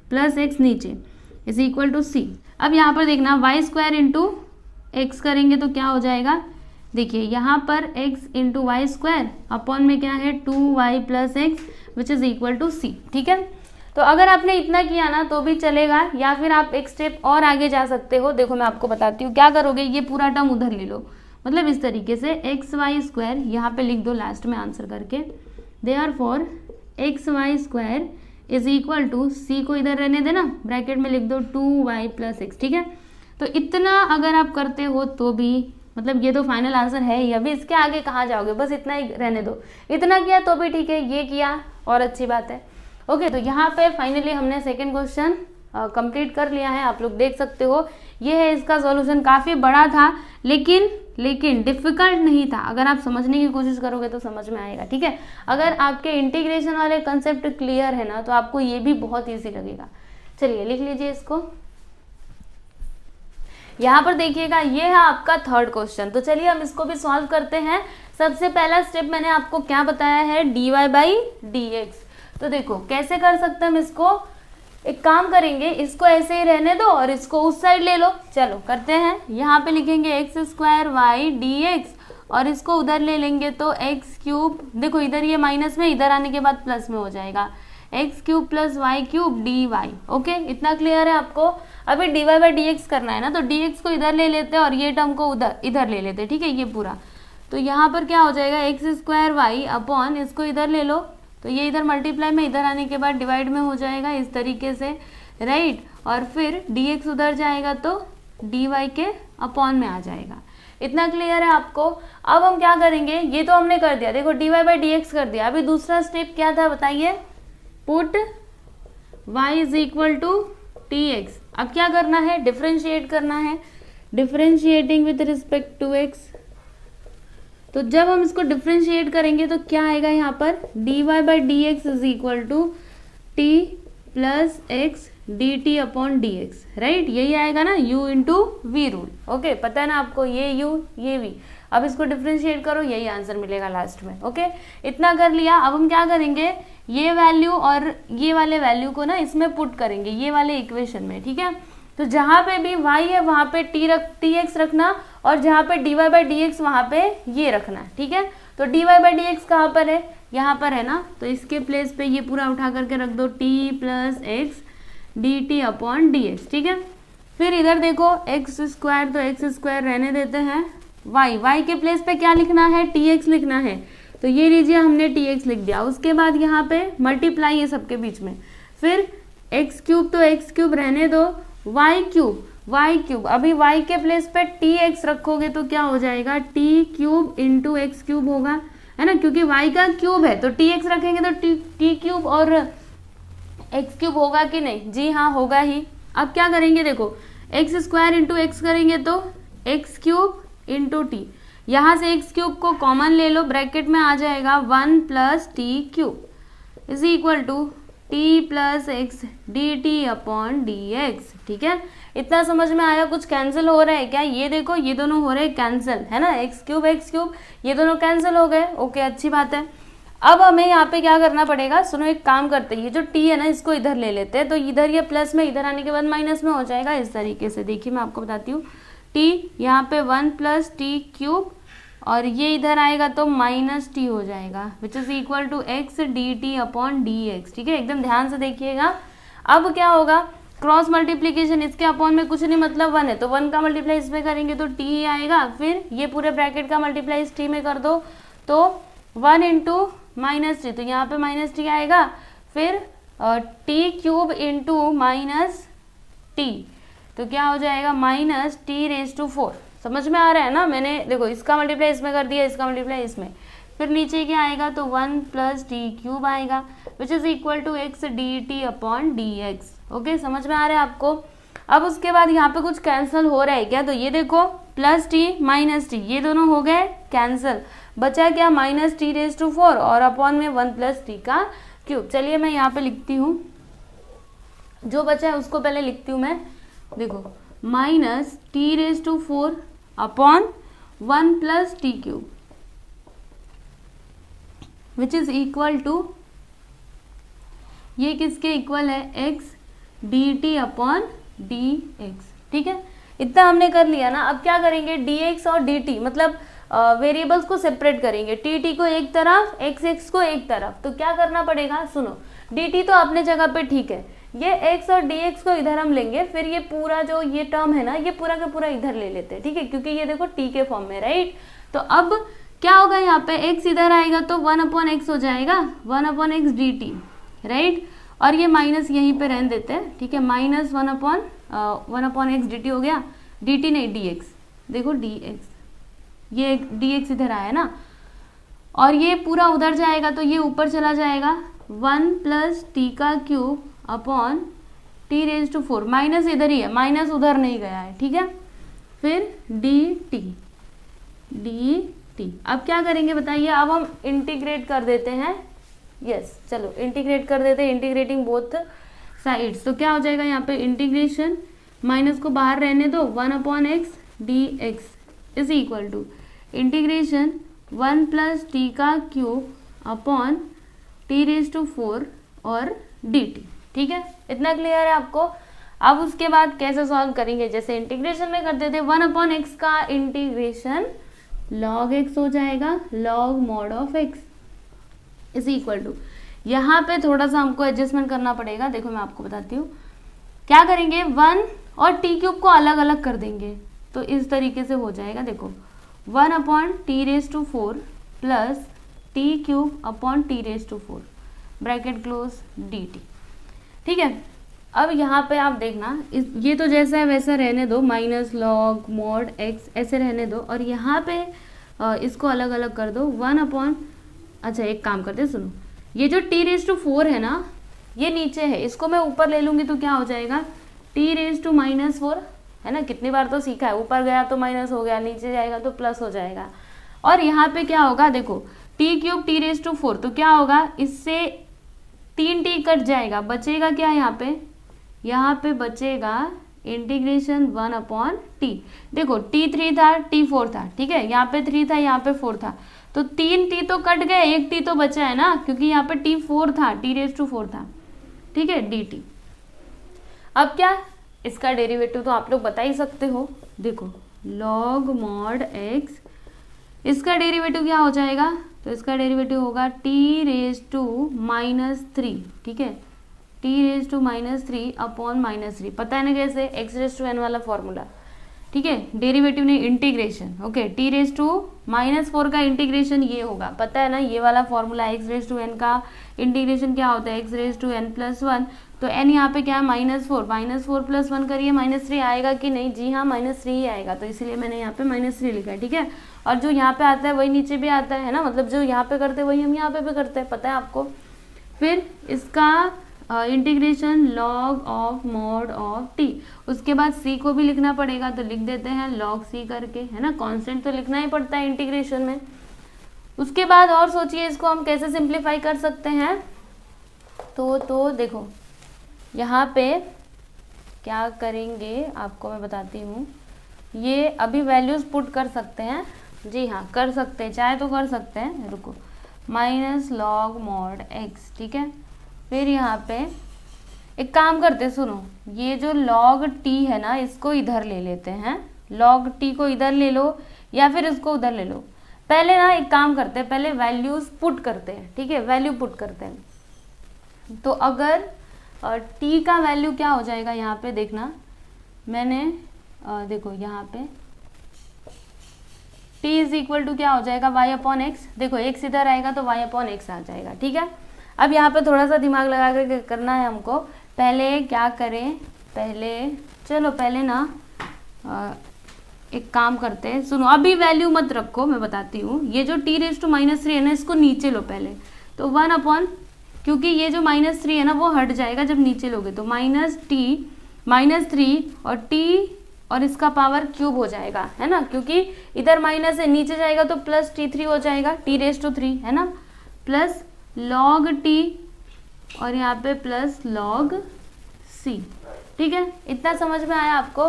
प्लस एक्स नीचे इज इक्वल टू सी। अब यहाँ पर देखना वाई स्क्वायर इंटू एक्स करेंगे तो क्या हो जाएगा, देखिए यहाँ पर x into y square upon में क्या है 2y plus x which is equal to c, ठीक है। तो अगर आपने इतना किया ना तो भी चलेगा, या फिर आप एक स्टेप और आगे जा सकते हो। देखो मैं आपको बताती हूँ क्या करोगे, ये पूरा टर्म उधर ले लो, मतलब इस तरीके से एक्स वाई स्क्वायर यहाँ पे लिख दो लास्ट में आंसर करके, therefore x y square is equal to c को इधर रहने देना, ब्रैकेट में लिख दो 2y प्लस एक्स, ठीक है। तो इतना अगर आप करते हो तो भी, मतलब ये तो फाइनल आंसर है ही, अभी इसके आगे कहाँ जाओगे, बस इतना ही रहने दो, इतना किया तो भी ठीक है, ये किया और अच्छी बात है। ओके तो यहाँ पे फाइनली हमने सेकेंड क्वेश्चन कंप्लीट कर लिया है, आप लोग देख सकते हो ये है इसका सॉल्यूशन। काफ़ी बड़ा था लेकिन डिफिकल्ट नहीं था, अगर आप समझने की कोशिश करोगे तो समझ में आएगा, ठीक है। अगर आपके इंटीग्रेशन वाले कंसेप्ट क्लियर है ना तो आपको ये भी बहुत ईजी लगेगा। चलिए लिख लीजिए इसको, यहाँ पर देखिएगा ये है आपका थर्ड क्वेश्चन। तो चलिए हम इसको भी सॉल्व करते हैं। सबसे पहला स्टेप मैंने आपको क्या बताया है, dy/dx। तो देखो कैसे कर सकते हैं हम इसको, एक काम करेंगे, इसको ऐसे ही रहने दो और इसको उस साइड ले लो। चलो करते हैं, यहाँ पे लिखेंगे x² dx और इसको उधर ले लेंगे तो x3, देखो इधर ये माइनस में, इधर आने के बाद प्लस में हो जाएगा, x cube plus y cube d y. Okay, इतना क्लियर है आपको। अभी d y by d x करना है ना, तो डी एक्स को इधर ले लेते हैं और ये टर्म को इधर ले लेते हैं, ठीक है, ये पूरा। तो यहाँ पर क्या हो जाएगा, एक्स स्क्वायर वाई अपॉन इसको इधर ले लो, तो ये इधर मल्टीप्लाई में इधर आने के बाद डिवाइड में हो जाएगा इस तरीके से, राइट। और फिर डी एक्स उधर जाएगा तो डी वाई के अपॉन में आ जाएगा। इतना क्लियर है आपको। अब हम क्या करेंगे, ये तो हमने कर दिया, देखो d y by d x कर दिया। अभी दूसरा स्टेप क्या था बताइए, put y is equal to t x. अब क्या करना है, डिफ्रेंशिएट करना है, differentiating with respect to x। तो जब हम इसको डिफ्रेंशिएट करेंगे तो क्या आएगा यहाँ पर, d y by d x is equal to t plus x d t upon d x, right. यही आएगा ना, u into v rule. Okay, पता है ना आपको, ये u ये v। अब इसको डिफ्रेंशिएट करो, यही आंसर मिलेगा लास्ट में। ओके, इतना कर लिया। अब हम क्या करेंगे, ये वैल्यू और ये वाले वैल्यू को ना इसमें पुट करेंगे, ये वाले इक्वेशन में, ठीक है। तो जहाँ पे भी y है वहाँ पे टी एक्स रखना, और जहाँ पे d y by d x वहाँ पे ये रखना, ठीक है। तो d y by d x कहाँ पर है, यहाँ पर है ना, तो इसके प्लेस पे ये पूरा उठा करके रख दो, T plus x d t upon d x, ठीक है। फिर इधर देखो एक्स स्क्वायर, तो एक्स स्क्वायर रहने देते हैं, वाई के प्लेस पे क्या लिखना है, टी एक्स लिखना है। तो ये लीजिए हमने टी एक्स लिख दिया। उसके बाद यहाँ पे मल्टीप्लाई है सबके बीच में, फिर एक्स क्यूब, तो एक्स क्यूब रहने दो, वाई क्यूब। अभी वाई के प्लेस पे टी एक्स रखोगे तो क्या हो जाएगा, T cube into x cube होगा, है ना, क्योंकि वाई का क्यूब है तो टी एक्स रखेंगे तो टी क्यूब और एक्स क्यूब होगा कि नहीं, जी हाँ होगा ही। अब क्या करेंगे, देखो एक्स स्क्वायर इंटू एक्स करेंगे तो एक्स क्यूब इंटू टी, यहाँ से एक्स क्यूब को कॉमन ले लो, ब्रैकेट में आ जाएगा 1 plus t cube is equal to t plus x d t upon d x, ठीक है। इतना समझ में आया, कुछ कैंसिल हो रहा है क्या, ये देखो ये दोनों हो रहे हैं कैंसिल, है ना, एक्स क्यूब ये दोनों कैंसिल हो गए। ओके, अच्छी बात है। अब हमें यहाँ पे क्या करना पड़ेगा, सुनो एक काम करते हैं, ये जो टी है ना इसको इधर ले लेते हैं, तो इधर ये प्लस में, इधर आने के बाद माइनस में हो जाएगा इस तरीके से। देखिए मैं आपको बताती हूँ, टी यहाँ पे 1 प्लस टी क्यूब, और ये इधर आएगा तो माइनस टी हो जाएगा, which is equal to x d t upon d x, ठीक है। एकदम ध्यान से देखिएगा। अब क्या होगा, क्रॉस मल्टीप्लीकेशन, इसके अपॉन में कुछ नहीं, मतलब 1 है तो 1 का मल्टीप्लाई इसमें करेंगे तो टी ही आएगा, फिर ये पूरे ब्रैकेट का मल्टीप्लाई इस टी में कर दो तो 1 इंटू माइनस टी, तो यहाँ पे माइनस टी आएगा, फिर T cube into minus T, तो क्या हो जाएगा, माइनस टी रेज टू 4। समझ में आ रहा है ना, मैंने देखो इसका मल्टीप्लाई इसमें कर दिया, इसका मल्टीप्लाई इसमें, फिर नीचे क्या आएगा तो 1 प्लस टी क्यूब आएगा, which is equal to x d t upon d x. Okay, समझ में आ रहा है आपको। अब उसके बाद यहाँ पे कुछ कैंसिल हो रहा है क्या, तो ये देखो प्लस टी माइनस टी ये दोनों हो गए कैंसिल, बचा क्या, माइनस टी रेज टू 4 और अपॉन में 1 प्लस टी का क्यूब। चलिए मैं यहाँ पे लिखती हूँ, जो बचा है उसको पहले लिखती हूँ मैं, देखो minus t raise to 4 upon 1 plus t cube which is equal to, ये किसके इक्वल है, x d t upon d x, ठीक है। इतना हमने कर लिया ना। अब क्या करेंगे, डी एक्स और डी टी मतलब वेरिएबल्स को सेपरेट करेंगे, टी टी को एक तरफ, एक्स एक्स को एक तरफ। तो क्या करना पड़ेगा, सुनो, डी टी तो अपने जगह पे ठीक है, ये एक्स और डी एक्स को इधर हम लेंगे, फिर ये पूरा जो ये टर्म है ना ये पूरा का पूरा इधर ले लेते हैं, ठीक है, क्योंकि ये देखो टी के फॉर्म में, राइट। तो अब क्या होगा, यहाँ पे एक्स इधर आएगा तो 1 अपॉन एक्स हो जाएगा, 1 upon x d T, right. और ये माइनस यहीं पे रहने देते हैं, ठीक है, minus 1 upon x d T हो गया, डी टी नहीं डी एक्स, देखो डी एक्स, ये डी एक्स इधर आया ना, और ये पूरा उधर जाएगा तो ये ऊपर चला जाएगा, 1 प्लस टी का cube upon t raise to 4, minus इधर ही है, माइनस उधर नहीं गया है, ठीक है। फिर डी टी। अब क्या करेंगे बताइए, अब हम इंटीग्रेट कर देते हैं, यस चलो इंटीग्रेट कर देते हैं, इंटीग्रेटिंग बोथ साइड्स। तो क्या हो जाएगा यहाँ पे, इंटीग्रेशन, माइनस को बाहर रहने दो, 1 upon x d x is equal to integration 1 plus t का cube upon t raise to 4 और डी टी, ठीक है। इतना क्लियर है आपको। अब उसके बाद कैसे सॉल्व करेंगे, जैसे इंटीग्रेशन में करते थे, 1 अपॉन एक्स का इंटीग्रेशन लॉग एक्स हो जाएगा, log mod of x is equal to, यहाँ पे थोड़ा सा हमको एडजस्टमेंट करना पड़ेगा। देखो मैं आपको बताती हूँ क्या करेंगे, 1 और टी क्यूब को अलग अलग कर देंगे तो इस तरीके से हो जाएगा। देखो 1/t⁴ plus t cube upon t⁴ bracket close dt। ठीक है, अब यहाँ पे आप देखना ये तो जैसा है वैसा रहने दो, माइनस लॉग मॉड x ऐसे रहने दो, और यहाँ पे इसको अलग अलग कर दो 1 अच्छा एक काम करते सुनो, ये जो t⁴ है ना ये नीचे है, इसको मैं ऊपर ले लूँगी तो क्या हो जाएगा t⁻⁻⁴ है ना। कितनी बार तो सीखा है, ऊपर गया तो माइनस हो गया, नीचे जाएगा तो प्लस हो जाएगा। और यहाँ पे क्या होगा, देखो t³ t⁴ तो क्या होगा, इससे 3t कट जाएगा, बचेगा क्या यहाँ पे बचेगा इंटीग्रेशन 1/t। देखो t3 था t4 था, ठीक है, यहाँ पे 3 था यहाँ पे 4 था, तो 3t तो कट गए, 1t तो बचा है ना, क्योंकि यहाँ पे t4 था t⁴ था, ठीक है dt। अब क्या, इसका डेरिवेटिव तो आप लोग बता ही सकते हो। देखो log mod x, इसका डेरिवेटिव क्या हो जाएगा, तो इसका डेरिवेटिव होगा t⁻⁻3, ठीक है t⁻⁻3 अपॉन -3, पता है ना कैसे, x⁻n वाला फॉर्मूला, ठीक है, डेरिवेटिव नहीं इंटीग्रेशन, ओके t⁻⁻4 का इंटीग्रेशन ये होगा, पता है ना ये वाला फॉर्मूला, x⁻n का इंटीग्रेशन क्या होता है x⁻n+1, तो n यहाँ पे क्या है -4 प्लस 1 करिए -3 आएगा कि नहीं, जी हाँ -3 ही आएगा, तो इसीलिए मैंने यहाँ पे -3 लिखा है, ठीक है। और जो यहाँ पे आता है वही नीचे भी आता है ना, मतलब जो यहाँ पे करते हैं वही हम यहाँ पे भी करते हैं, पता है आपको। फिर इसका integration log of mod of t, उसके बाद c को भी लिखना पड़ेगा तो लिख देते हैं log c करके, है ना, कांस्टेंट तो लिखना ही पड़ता है इंटीग्रेशन में। उसके बाद और सोचिए इसको हम कैसे सिंप्लीफाई कर सकते हैं, तो देखो यहाँ पे क्या करेंगे आपको मैं बताती हूँ, ये अभी वैल्यूज पुट कर सकते हैं, जी हाँ कर सकते हैं, चाहे तो कर सकते हैं, रुको -log mod x, ठीक है। फिर यहाँ पे एक काम करते, सुनो ये जो log t है ना इसको इधर ले लेते हैं, log t को इधर ले लो या फिर इसको उधर ले लो। पहले ना एक काम करते हैं, पहले वैल्यूज पुट करते हैं, ठीक है, वैल्यू पुट करते हैं। तो अगर t का वैल्यू क्या हो जाएगा, यहाँ पे देखना मैंने देखो यहाँ पे t = क्या हो जाएगा y/x, देखो x इधर आएगा तो y/x आ जाएगा, ठीक है। अब यहाँ पे थोड़ा सा दिमाग लगा कर करना है हमको, पहले क्या करें, पहले ना एक काम करते हैं, सुनो अभी वैल्यू मत रखो, मैं बताती हूँ। ये जो t⁻3 है ना इसको नीचे लो पहले, तो 1 क्योंकि ये जो -3 है ना वो हट जाएगा जब नीचे लोगे, तो -3 और t और इसका पावर क्यूब हो जाएगा, है ना, क्योंकि इधर माइनस है, नीचे जाएगा तो +t3 हो जाएगा, t⁻3 है ना, प्लस log t और यहाँ पे प्लस log c, ठीक है। इतना समझ में आया आपको।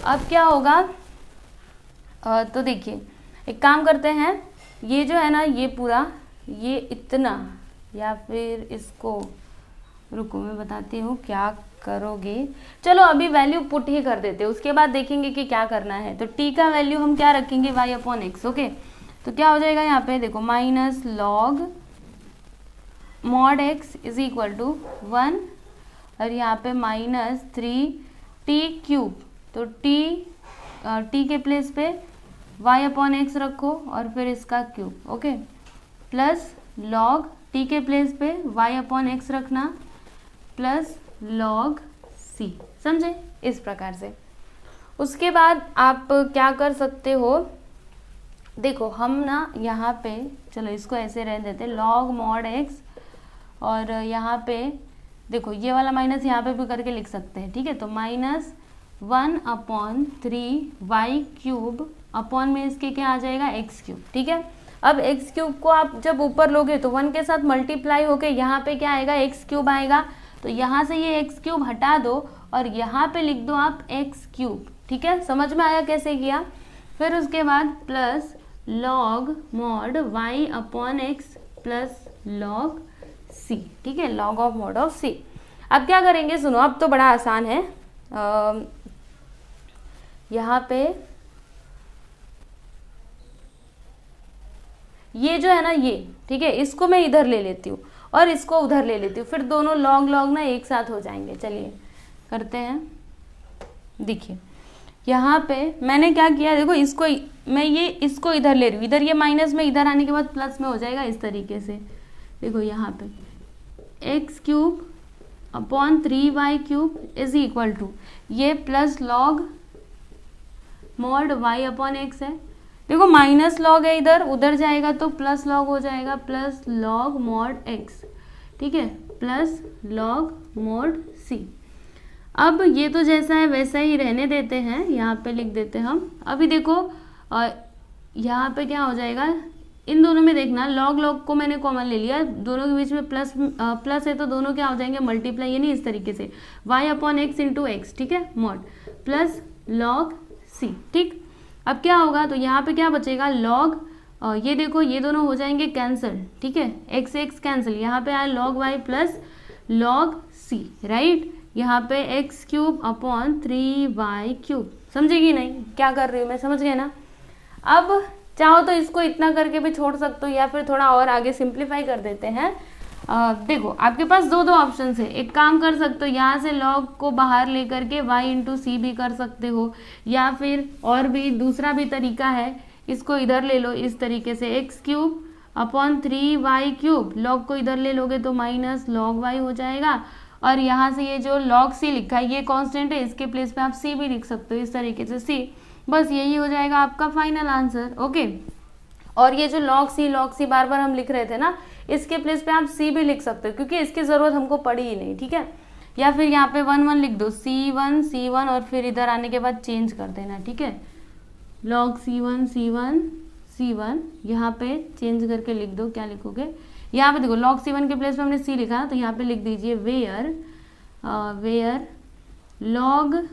अब क्या होगा, तो देखिए एक काम करते हैं, ये जो है ना ये पूरा ये इतना, या फिर इसको रुको मैं बताती हूँ क्या करोगे। चलो अभी वैल्यू पुट ही कर देते हैं, उसके बाद देखेंगे कि क्या करना है। तो t का वैल्यू हम क्या रखेंगे y/x, ओके। तो क्या हो जाएगा यहाँ पे देखो -log mod x = 1 और यहाँ पे -3t³, तो t के प्लेस पे y/x रखो और फिर इसका cube, okay, plus log t के प्लेस पे y/x रखना प्लस log c, समझे, इस प्रकार से। उसके बाद आप क्या कर सकते हो, देखो हम ना यहाँ पे चलो इसको ऐसे रहने देते, log mod x और यहाँ पे देखो ये वाला माइनस यहाँ पे भी करके लिख सकते हैं, ठीक है। तो -1/3y³ अपॉन में इसके क्या आ जाएगा x³, ठीक है। अब x³ को आप जब ऊपर लोगे तो 1 के साथ मल्टीप्लाई होके यहाँ पे क्या आएगा x³ आएगा, तो यहाँ से ये x³ हटा दो और यहाँ पे लिख दो आप x³, ठीक है। समझ में आया कैसे किया। फिर उसके बाद plus log mod y/x plus log c, ठीक है, log of mod of c। अब क्या करेंगे, सुनो अब तो बड़ा आसान है, यहाँ पे ये जो है ना ये, ठीक है, इसको मैं इधर ले लेती हूँ और इसको उधर ले लेती हूँ, फिर दोनों लॉग लॉग ना एक साथ हो जाएंगे। चलिए करते हैं। देखिए यहाँ पे मैंने क्या किया, देखो इसको मैं इसको इधर ले रही हूँ, इधर ये माइनस में इधर आने के बाद प्लस में हो जाएगा इस तरीके से। देखो यहाँ पे x cube upon 3y cube is equal to ये plus log mod y upon x है। देखो माइनस लॉग है इधर, उधर जाएगा तो प्लस लॉग हो जाएगा, प्लस लॉग मॉड एक्स, ठीक है, प्लस लॉग मॉड सी। अब ये तो जैसा है वैसा ही रहने देते हैं, यहाँ पे लिख देते हैं हम। अभी देखो यहाँ पे क्या हो जाएगा, इन दोनों में देखना लॉग लॉग को मैंने कॉमन ले लिया, दोनों के बीच में प्लस है तो दोनों क्या हो जाएंगे मल्टीप्लाई, यानी इस तरीके से y upon x into x, ठीक है, मॉड प्लस लॉग सी। ठीक, अब क्या होगा तो यहाँ पे क्या बचेगा लॉग, ये देखो ये दोनों हो जाएंगे कैंसिल, ठीक है, एक्स एक्स कैंसिल, यहाँ पे आया log y plus log c, right. यहाँ पे x cube upon 3y cube, समझेगी नहीं क्या कर रही हूँ मैं, समझ गए ना। अब चाहो तो इसको इतना करके भी छोड़ सकते हो या फिर थोड़ा और आगे सिंप्लीफाई कर देते हैं। देखो आपके पास दो ऑप्शन है, एक काम कर सकते हो यहाँ से लॉग को बाहर लेकर के y इंटू सी भी कर सकते हो, या फिर और भी दूसरा भी तरीका है, इसको इधर ले लो इस तरीके से, x cube upon 3y cube, log को इधर ले लोगे तो माइनस लॉग y हो जाएगा, और यहाँ से ये जो लॉग सी लिखा है ये कांस्टेंट है, इसके प्लेस पे आप सी भी लिख सकते हो इस तरीके से सी, बस यही हो जाएगा आपका फाइनल आंसर। ओके, और ये जो लॉग सी बार बार हम लिख रहे थे ना, इसके प्लेस पे आप सी भी लिख सकते हो क्योंकि इसकी ज़रूरत हमको पड़ी ही नहीं, ठीक है। या फिर यहाँ पे 1 1 लिख दो, C1 और फिर इधर आने के बाद चेंज कर देना, ठीक है, लॉग C1 यहाँ पे चेंज करके लिख दो, क्या लिखोगे यहाँ पे देखो लॉग C1 के प्लेस पे हमने C लिखा तो यहाँ पे लिख दीजिए where log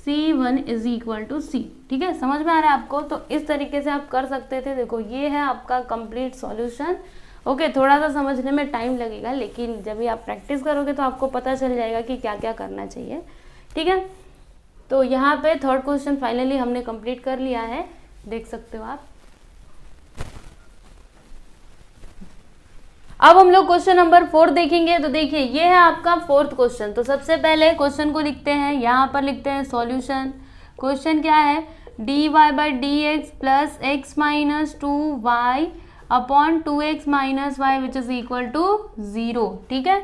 C1 is equal to C, ठीक है, समझ में आ रहा है आपको। तो इस तरीके से आप कर सकते थे। देखो ये है आपका कंप्लीट सॉल्यूशन। ओके, थोड़ा सा समझने में टाइम लगेगा लेकिन जब भी आप प्रैक्टिस करोगे तो आपको पता चल जाएगा कि क्या क्या करना चाहिए, ठीक है। तो यहाँ पे थर्ड क्वेश्चन फाइनली हमने कंप्लीट कर लिया है, देख सकते हो आप। अब हम लोग क्वेश्चन नंबर 4 देखेंगे। तो देखिए ये है आपका फोर्थ क्वेश्चन। तो सबसे पहले क्वेश्चन को लिखते हैं, यहाँ पर लिखते हैं सॉल्यूशन। क्वेश्चन क्या है, dy by d x plus x minus 2y upon 2x minus y which is equal to 0, ठीक है।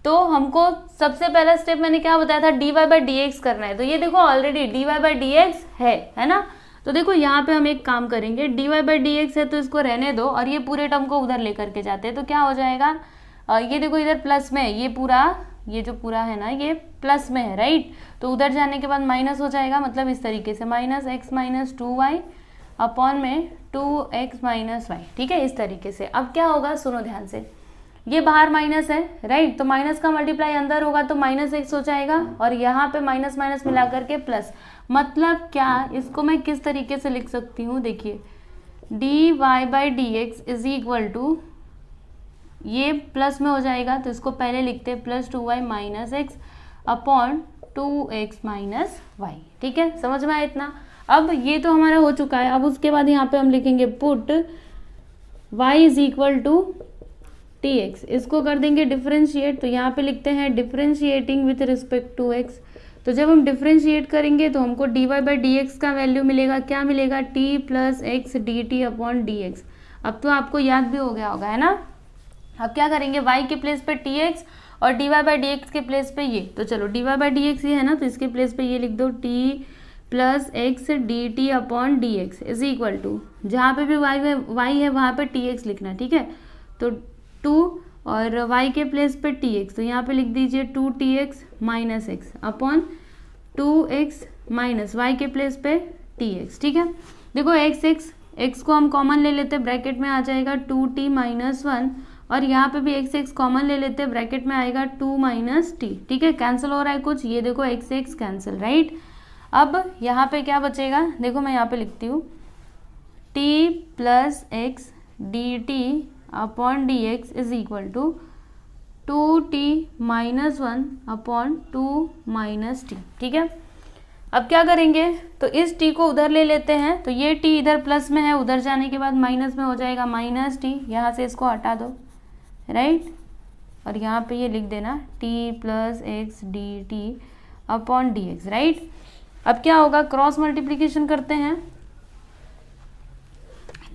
तो हमको सबसे पहला स्टेप मैंने क्या बताया था, dy बाई डी एक्स करना है। तो ये देखो already dy by d x है ना। तो देखो यहाँ पे हम एक काम करेंगे, dy बाई डी एक्स है तो इसको रहने दो और ये पूरे टर्म को उधर लेकर के जाते हैं। तो क्या हो जाएगा, ये देखो इधर प्लस में, ये जो पूरा है ना ये प्लस में है, राइट। तो उधर जाने के बाद माइनस हो जाएगा, मतलब इस तरीके से minus x minus 2y upon में 2x माइनस वाई, ठीक है, इस तरीके से। अब क्या होगा, सुनो ध्यान से, ये बाहर माइनस है, राइट, तो माइनस का मल्टीप्लाई अंदर होगा तो माइनस एक्स हो जाएगा और यहाँ पे माइनस माइनस मिला करके प्लस। मतलब क्या, इसको मैं किस तरीके से लिख सकती हूँ, देखिए dy by d x is equal to, ये प्लस में हो जाएगा तो इसको पहले लिखते हैं plus 2y minus x upon 2x minus y, ठीक है, समझ में आया इतना। अब ये तो हमारा हो चुका है। अब उसके बाद यहाँ पे हम लिखेंगे put y is equal to tx, इसको कर देंगे डिफरेंशिएट। तो यहाँ पे लिखते हैं differentiating with respect to x। तो जब हम डिफरेंशिएट करेंगे तो हमको dy बाई डी एक्स का वैल्यू मिलेगा, क्या मिलेगा, t plus x d t upon d x. अब तो आपको याद भी हो गया होगा, है ना। अब क्या करेंगे, y के प्लेस पे tx और dy बाई डी एक्स के प्लेस पे ये। तो चलो dy बाई डी एक्स ये है ना, तो इसके प्लेस पे ये लिख दो t plus x d t upon d x is equal to, जहाँ पे भी y है वहाँ पे tx लिखना, ठीक है। तो 2 और y के प्लेस पे tx, तो यहाँ पे लिख दीजिए 2tx minus x upon 2x minus y के प्लेस पे tx, ठीक है। देखो x को हम कॉमन ले लेते हैं, ब्रैकेट में आ जाएगा 2t माइनस 1 और यहाँ पे भी x कॉमन ले लेते हैं, ब्रैकेट में आएगा 2 माइनस t, ठीक है। कैंसिल हो रहा है कुछ, ये देखो x कैंसिल, राइट। अब यहाँ पे क्या बचेगा, देखो मैं यहाँ पे लिखती हूँ t plus x d t upon d x is equal to 2t minus 1 upon 2 minus t, ठीक है। अब क्या करेंगे, तो इस t को उधर ले लेते हैं, तो ये t इधर प्लस में है, उधर जाने के बाद माइनस में हो जाएगा माइनस t, यहाँ से इसको हटा दो, राइट। और यहाँ पे ये लिख देना T plus x d t upon d x, right. अब क्या होगा, क्रॉस मल्टीप्लीकेशन करते हैं,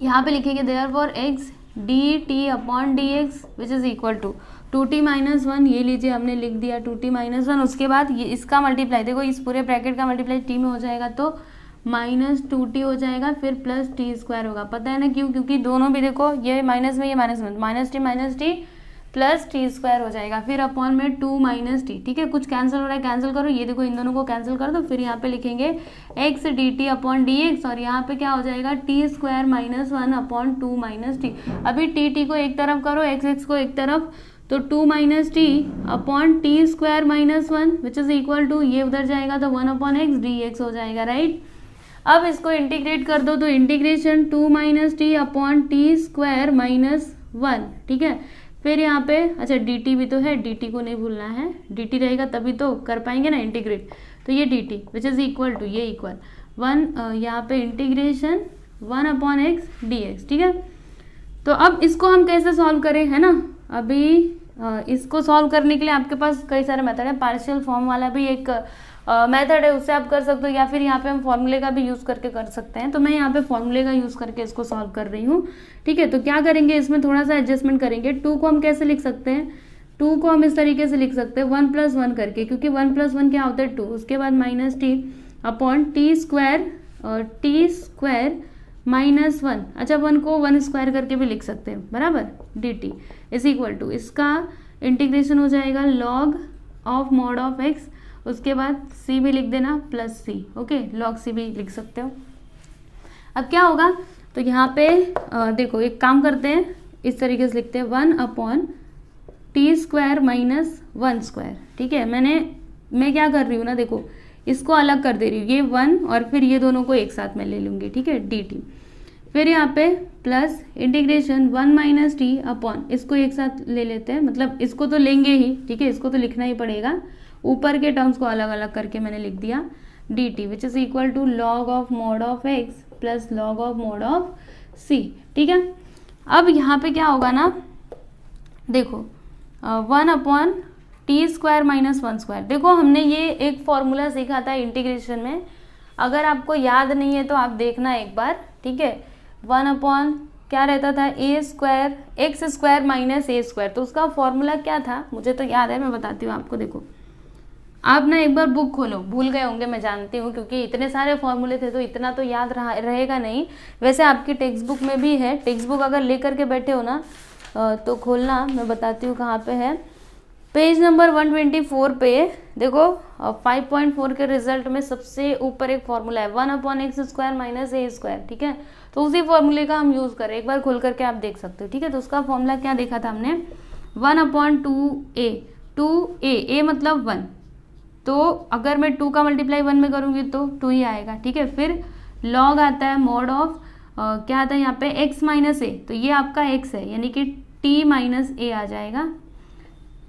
यहाँ पे लिखेंगे therefore x d t upon d x which is equal to 2t minus 1, ये लीजिए हमने लिख दिया 2t माइनस 1। उसके बाद ये इसका मल्टीप्लाई, देखो इस पूरे ब्रैकेट का मल्टीप्लाई t में हो जाएगा तो माइनस 2t हो जाएगा, फिर प्लस टी स्क्वायर होगा। पता है ना क्यों, क्योंकि दोनों भी देखो ये माइनस में ये माइनस में, minus T plus t square हो जाएगा, फिर अपॉन में 2 माइनस टी, ठीक है। कुछ कैंसिल हो रहा है, कैंसिल करो, ये देखो इन दोनों को कैंसिल कर दो, फिर यहाँ पे लिखेंगे x d t upon d x, और यहाँ पे क्या हो जाएगा t square minus 1 upon 2 minus T. अभी टी को एक तरफ करो, एक्स को एक तरफ, तो 2 minus t upon t square minus 1 which is equal to, ये उधर जाएगा तो 1 अपॉन एक्स डी एक्स हो जाएगा, राइट। अब इसको इंटीग्रेट कर दो तो integration 2 minus t upon t square minus 1, ठीक है। फिर यहाँ पे अच्छा dt भी तो है, dt को नहीं भूलना है, dt रहेगा तभी तो कर पाएंगे ना इंटीग्रेट, तो ये dt which is equal to, ये इक्वल 1, यहाँ पे integration 1 upon x d x, ठीक है। तो अब इसको हम कैसे सॉल्व करें, है ना। अभी इसको सॉल्व करने के लिए आपके पास कई सारे मेथड है, पार्शियल फॉर्म वाला भी एक मेथड है, उससे आप कर सकते हो, या फिर यहाँ पे हम फॉर्मूले का भी यूज़ करके कर सकते हैं। तो मैं यहाँ पे फॉर्मूले का यूज़ करके इसको सॉल्व कर रही हूँ, ठीक है। तो क्या करेंगे, इसमें थोड़ा सा एडजस्टमेंट करेंगे। 2 को हम कैसे लिख सकते हैं, 2 को हम इस तरीके से लिख सकते हैं 1 प्लस 1 करके, क्योंकि 1 प्लस 1 क्या होता है 2, उसके बाद minus t upon t square minus 1, अच्छा 1 को 1 स्क्वायर करके भी लिख सकते हैं, बराबर, d t is equal to, इसका इंटीग्रेशन हो जाएगा log of mod of x, उसके बाद c भी लिख देना plus c, okay, log c भी लिख सकते हो। अब क्या होगा, तो यहाँ पे देखो एक काम करते हैं, इस तरीके से लिखते हैं 1 upon t square minus 1 square, ठीक है। मैं क्या कर रही हूँ ना, देखो इसको अलग कर दे रही हूँ, ये 1 और फिर ये दोनों को एक साथ में ले लूँगी, ठीक है, डी टी, फिर यहाँ पे plus integration 1 minus t upon, इसको एक साथ ले लेते हैं, मतलब इसको तो लेंगे ही, ठीक है, इसको तो लिखना ही पड़ेगा, ऊपर के टर्म्स को अलग अलग करके मैंने लिख दिया d t which is equal to log of mod of x plus log of mod of c, ठीक है। अब यहाँ पे क्या होगा ना, देखो 1 upon t square minus 1 square, देखो हमने ये एक फॉर्मूला सीखा था इंटीग्रेशन में, अगर आपको याद नहीं है तो आप देखना एक बार, ठीक है। 1 अपॉन क्या रहता था ए स्क्वायर एक्स स्क्वायर माइनस ए स्क्वायर, तो उसका फॉर्मूला क्या था, मुझे तो याद है, मैं बताती हूँ आपको। देखो आप ना एक बार बुक खोलो, भूल गए होंगे मैं जानती हूँ, क्योंकि इतने सारे फॉर्मूले थे तो इतना तो याद रहेगा नहीं। वैसे आपकी टेक्स्ट बुक में भी है, टेक्स्ट बुक अगर लेकर के बैठे हो ना तो खोलना, मैं बताती हूँ कहाँ पे है, पेज नंबर 124 पे देखो 5.4 के रिजल्ट में सबसे ऊपर एक फॉर्मूला है 1 अपॉन एक्स स्क्वायर माइनस ए स्क्वायर, ठीक है। तो उसी फॉर्मूले का हम यूज़ करें, एक बार खोल करके आप देख सकते हो, ठीक है। तो उसका फॉर्मूला क्या देखा था हमने, 1 अपॉन 2a मतलब 1, तो अगर मैं 2 का मल्टीप्लाई 1 में करूँगी तो 2 ही आएगा, ठीक है। फिर लॉग आता है मॉड ऑफ क्या आता है यहाँ पे x माइनस ए, तो ये आपका x है, यानी कि t माइनस ए आ जाएगा।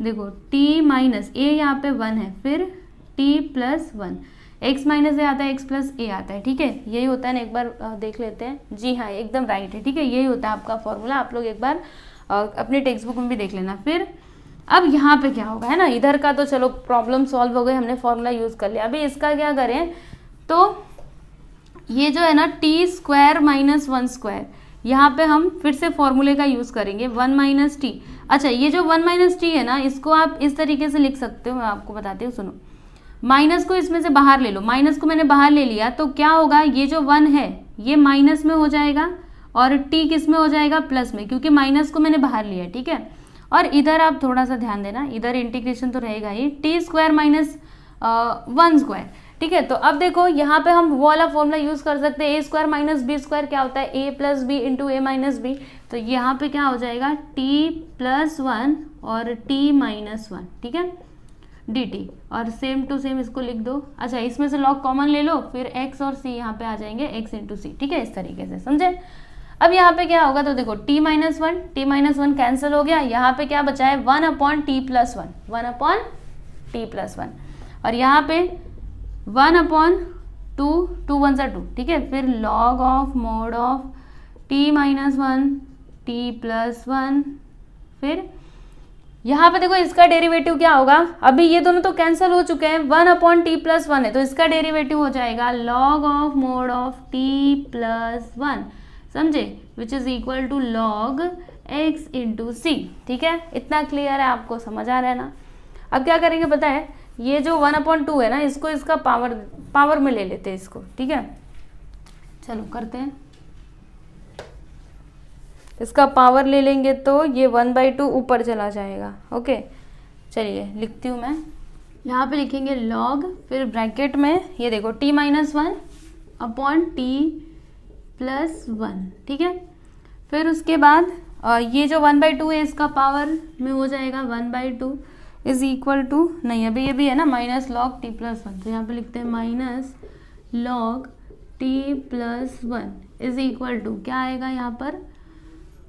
देखो t माइनस ए यहाँ पे 1 है, फिर t प्लस 1, x माइनस ए आता है, x प्लस ए आता है, ठीक है। यही होता है ना, एक बार देख लेते हैं, जी हाँ एकदम राइट है, ठीक है, यही होता है आपका फॉर्मूला, आप लोग एक बार अपनी टेक्स्ट बुक में भी देख लेना। फिर अब यहाँ पे क्या होगा, है ना, इधर का तो चलो प्रॉब्लम सॉल्व हो गई, हमने फॉर्मूला यूज़ कर लिया। अभी इसका क्या करें, तो ये जो है ना टी स्क्वायर माइनस 1 स्क्वायर, यहाँ पे हम फिर से फॉर्मूले का यूज़ करेंगे 1 माइनस टी। अच्छा ये जो 1 माइनस टी है ना, इसको आप इस तरीके से लिख सकते हो, मैं आपको बताती हूँ, सुनो। माइनस को इसमें से बाहर ले लो, माइनस को मैंने बाहर ले लिया तो क्या होगा, ये जो 1 है ये माइनस में हो जाएगा और टी किस में हो जाएगा, प्लस में, क्योंकि माइनस को मैंने बाहर लिया, ठीक है। और इधर आप थोड़ा सा ध्यान देना, इधर इंटीग्रेशन तो रहेगा ही, टी स्क्वायर माइनस 1 स्क्वायर, ठीक है। तो अब देखो यहाँ पे हम वो वाला फॉर्मूला यूज़ कर सकते हैं, ए स्क्वायर माइनस बी स्क्वायर क्या होता है, ए प्लस बी इंटू ए माइनस बी, तो यहाँ पे क्या हो जाएगा टी प्लस 1 और टी माइनस 1, ठीक है, डी टी, और सेम टू सेम इसको लिख दो। अच्छा इसमें से लॉग कॉमन ले लो, फिर एक्स और सी यहाँ पे आ जाएंगे, एक्स इंटू सी, ठीक है, इस तरीके से, समझे। अब यहाँ पे क्या होगा, तो देखो t माइनस 1 कैंसिल हो गया, यहाँ पे क्या बचा है 1 upon T plus 1, 1 upon T plus 1, और यहाँ पे 1 अपॉन 2 1 सा 2, ठीक है। फिर log of mod of t minus 1 T plus 1, फिर यहाँ पे देखो इसका डेरिवेटिव क्या होगा, अभी ये दोनों तो कैंसिल हो चुके हैं, 1/t+1 है, तो इसका डेरिवेटिव हो जाएगा log of mod of t+1, समझे, which is equal to log x into c. ठीक है, इतना क्लियर है, आपको समझ आ रहा है ना। अब क्या करेंगे पता है, ये जो 1/2 है ना, इसको इसका पावर में ले लेते हैं इसको। ठीक है, चलो करते हैं, इसका पावर ले लेंगे तो ये 1/2 ऊपर चला जाएगा। ओके, चलिए लिखती हूँ मैं, यहाँ पे लिखेंगे log, फिर ब्रैकेट में ये देखो t-1/t+1। ठीक है, फिर उसके बाद ये जो 1/2 है इसका पावर में हो जाएगा 1/2 इज इक्वल टू, नहीं अभी ये भी है ना, -log t+1, तो यहाँ पे लिखते हैं -log t+1 is equal to, क्या आएगा यहाँ पर,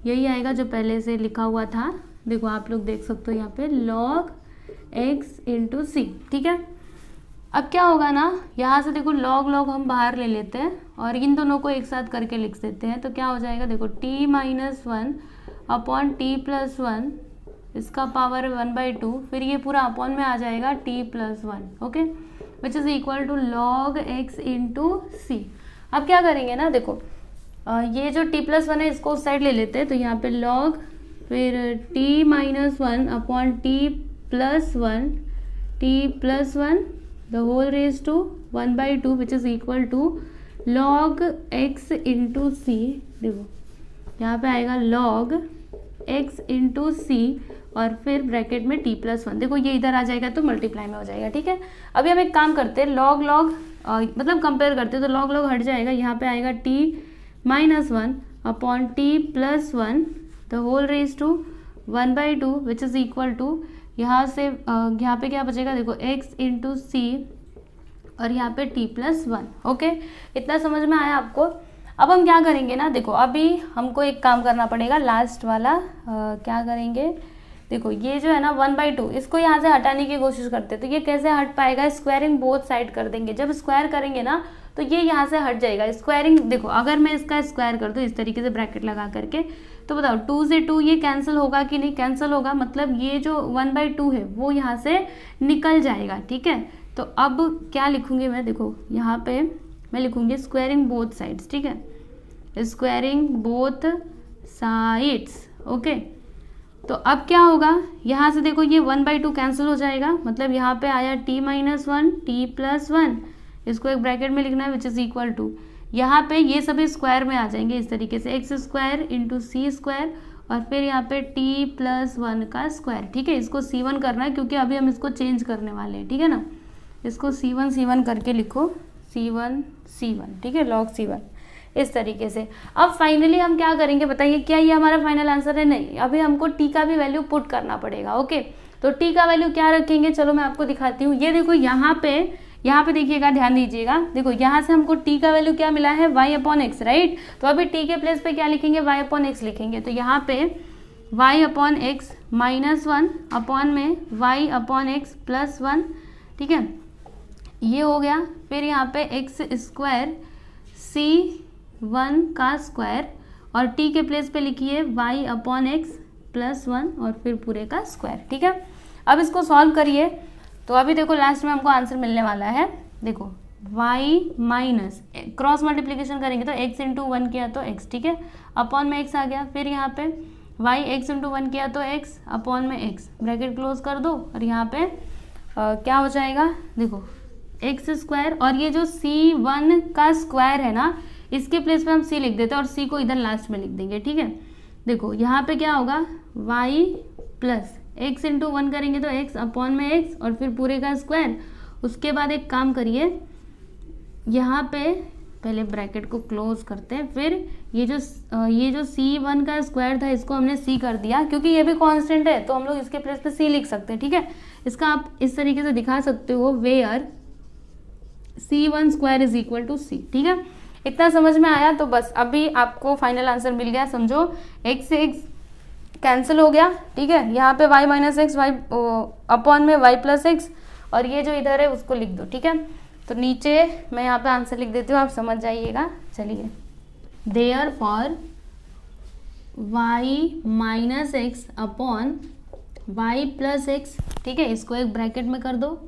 यही आएगा जो पहले से लिखा हुआ था, देखो आप लोग देख सकते हो यहाँ पे log x इंटू सी। ठीक है, अब क्या होगा ना, यहाँ से देखो log हम बाहर ले लेते हैं और इन दोनों को एक साथ करके लिख देते हैं, तो क्या हो जाएगा, देखो t-1/t+1, इसका पावर 1/2, फिर ये पूरा अपॉन में आ जाएगा t+1। Okay, which is equal to log x into c. अब क्या करेंगे ना, देखो ये जो t+1 है इसको उस साइड ले लेते हैं, तो यहाँ पे log, फिर t-1/t+1 the whole raise to 1/2 which is equal to log x into c. देखो यहाँ पे आएगा log x इंटू सी और फिर ब्रैकेट में t+1, देखो ये इधर आ जाएगा तो मल्टीप्लाई में हो जाएगा। ठीक है, अभी हम एक काम करते हैं, log मतलब कंपेयर करते हैं, तो log हट जाएगा, यहाँ पे आएगा t-1/t+1 the whole raise to 1/2 which is equal to, यहाँ से यहाँ पे क्या बचेगा, देखो x इंटू सी और यहाँ पे t+1। ओके, इतना समझ में आया आपको। अब हम क्या करेंगे ना, देखो अभी हमको एक काम करना पड़ेगा, लास्ट वाला क्या करेंगे, देखो ये जो है ना 1/2, इसको यहाँ से हटाने की कोशिश करते हैं, तो ये कैसे हट पाएगा, स्क्वायरिंग बोथ साइड कर देंगे, जब स्क्वायर करेंगे ना तो ये यहाँ से हट जाएगा। स्क्वायरिंग देखो, अगर मैं इसका स्क्वायर कर दूँ इस तरीके से ब्रैकेट लगा करके, तो बताओ 2 से 2 ये कैंसिल होगा कि नहीं, कैंसिल होगा, मतलब ये जो 1/2 है वो यहाँ से निकल जाएगा। ठीक है, तो अब क्या लिखूंगी मैं, देखो यहाँ पे मैं लिखूंगी स्क्वायरिंग बोथ साइड्स। ठीक है, स्क्वायरिंग बोथ साइड्स। ओके, तो अब क्या होगा, यहाँ से देखो ये 1/2 कैंसिल हो जाएगा, मतलब यहाँ पे आया t-1 t+1, इसको एक ब्रैकेट में लिखना है विच इज इक्वल टू, यहाँ पे ये सभी स्क्वायर में आ जाएंगे इस तरीके से, x² इंटू c² और फिर यहाँ पे t+1 का स्क्वायर। ठीक है, इसको c1 करना है क्योंकि अभी हम इसको चेंज करने वाले हैं। ठीक है ना, इसको c1 करके लिखो, c1। ठीक है, log c1 इस तरीके से। अब फाइनली हम क्या करेंगे बताइए, क्या ये हमारा फाइनल आंसर है, नहीं, अभी हमको t का भी वैल्यू पुट करना पड़ेगा। ओके, तो t का वैल्यू क्या रखेंगे, चलो मैं आपको दिखाती हूँ। ये देखो यहाँ पे देखिएगा, ध्यान दीजिएगा, देखो यहाँ से हमको t का वैल्यू क्या मिला है, y/x, राइट। तो अभी t के प्लेस पे क्या लिखेंगे, y/x लिखेंगे, तो यहाँ पे y/x -1 अपॉन में y/x+1। ठीक है, ये हो गया, फिर यहाँ पे x² c1 का स्क्वायर और t के प्लेस पे लिखिए y/x+1 और फिर पूरे का स्क्वायर। ठीक है, अब इसको सॉल्व करिए, तो अभी देखो लास्ट में हमको आंसर मिलने वाला है, देखो y माइनस क्रॉस मल्टीप्लिकेशन करेंगे तो x इंटू 1 किया तो x। ठीक है, अपॉन में x आ गया, फिर यहाँ पे y x इंटू 1 किया तो x अपॉन में x, ब्रैकेट क्लोज कर दो और यहाँ पे क्या हो जाएगा, देखो x² और ये जो c1 का स्क्वायर है ना, इसके प्लेस पे हम c लिख देते हैं और c को इधर लास्ट में लिख देंगे। ठीक है, देखो यहाँ पे क्या होगा, y प्लस x इंटू 1 करेंगे तो x अपॉन में x और फिर पूरे का स्क्वायर। उसके बाद एक काम करिए, यहाँ पे पहले ब्रैकेट को क्लोज करते हैं, फिर ये जो c1 का स्क्वायर था इसको हमने c कर दिया, क्योंकि ये भी कांस्टेंट है तो हम लोग इसके प्लेस पे c लिख सकते हैं। ठीक है, इसका आप इस तरीके से दिखा सकते हो, where c1² is equal to c। ठीक है, इतना समझ में आया, तो बस अभी आपको फाइनल आंसर मिल गया। समझो x से x कैंसिल हो गया। ठीक है, यहाँ पे y minus x y upon में y प्लस एक्स और ये जो इधर है उसको लिख दो। ठीक है, तो नीचे मैं यहाँ पे आंसर लिख देती हूँ, आप समझ जाइएगा। चलिए, therefore y minus x upon y plus x, ठीक है, इसको एक ब्रैकेट में कर दो,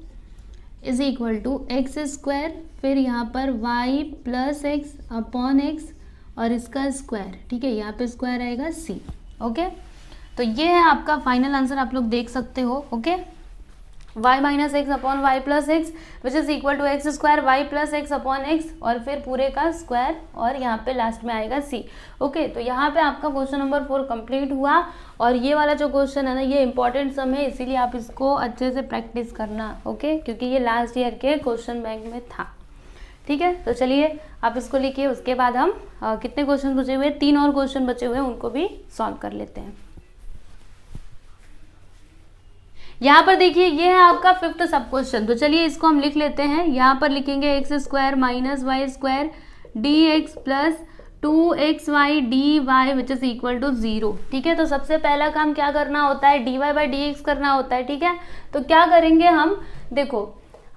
is equal to x square, फिर यहाँ पर y plus x upon x और इसका स्क्वायर, ठीक है, यहाँ पे स्क्वायर आएगा c। ओके, तो ये है आपका फाइनल आंसर, आप लोग देख सकते हो। Okay, y minus x upon y plus x which is equal to x square y plus x upon x और फिर पूरे का स्क्वायर और यहाँ पे लास्ट में आएगा c। ओके, तो यहाँ पे आपका क्वेश्चन नंबर 4 कंप्लीट हुआ और ये वाला जो क्वेश्चन है ना, ये इंपॉर्टेंट सम है, इसीलिए आप इसको अच्छे से प्रैक्टिस करना। ओके, क्योंकि ये लास्ट ईयर के क्वेश्चन बैंक में था। ठीक है, तो चलिए आप इसको लिखिए, उसके बाद हम कितने क्वेश्चन बचे हुए, 3 और क्वेश्चन बचे हुए हैं, उनको भी सॉल्व कर लेते हैं। यहाँ पर देखिए, ये है आपका 5th सब क्वेश्चन, तो चलिए इसको हम लिख लेते हैं। यहाँ पर लिखेंगे x square minus y square d x plus 2xy dy which is equal to 0। ठीक है, तो सबसे पहला काम क्या करना होता है, dy बाई dx करना होता है। ठीक है, तो क्या करेंगे हम, देखो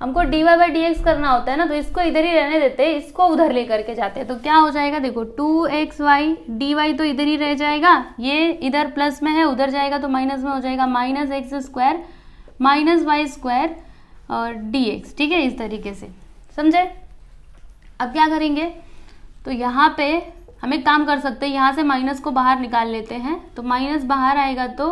हमको dy बाई dx करना होता है ना, तो इसको इधर ही रहने देते हैं, इसको उधर लेकर के जाते हैं, तो क्या हो जाएगा, देखो 2xy dy तो इधर ही रह जाएगा, ये इधर प्लस में है, उधर जाएगा तो माइनस में हो जाएगा, minus x square minus y square और dx। ठीक है, इस तरीके से, समझे। अब क्या करेंगे, तो यहाँ पे हम एक काम कर सकते हैं, यहाँ से माइनस को बाहर निकाल लेते हैं, तो माइनस बाहर आएगा तो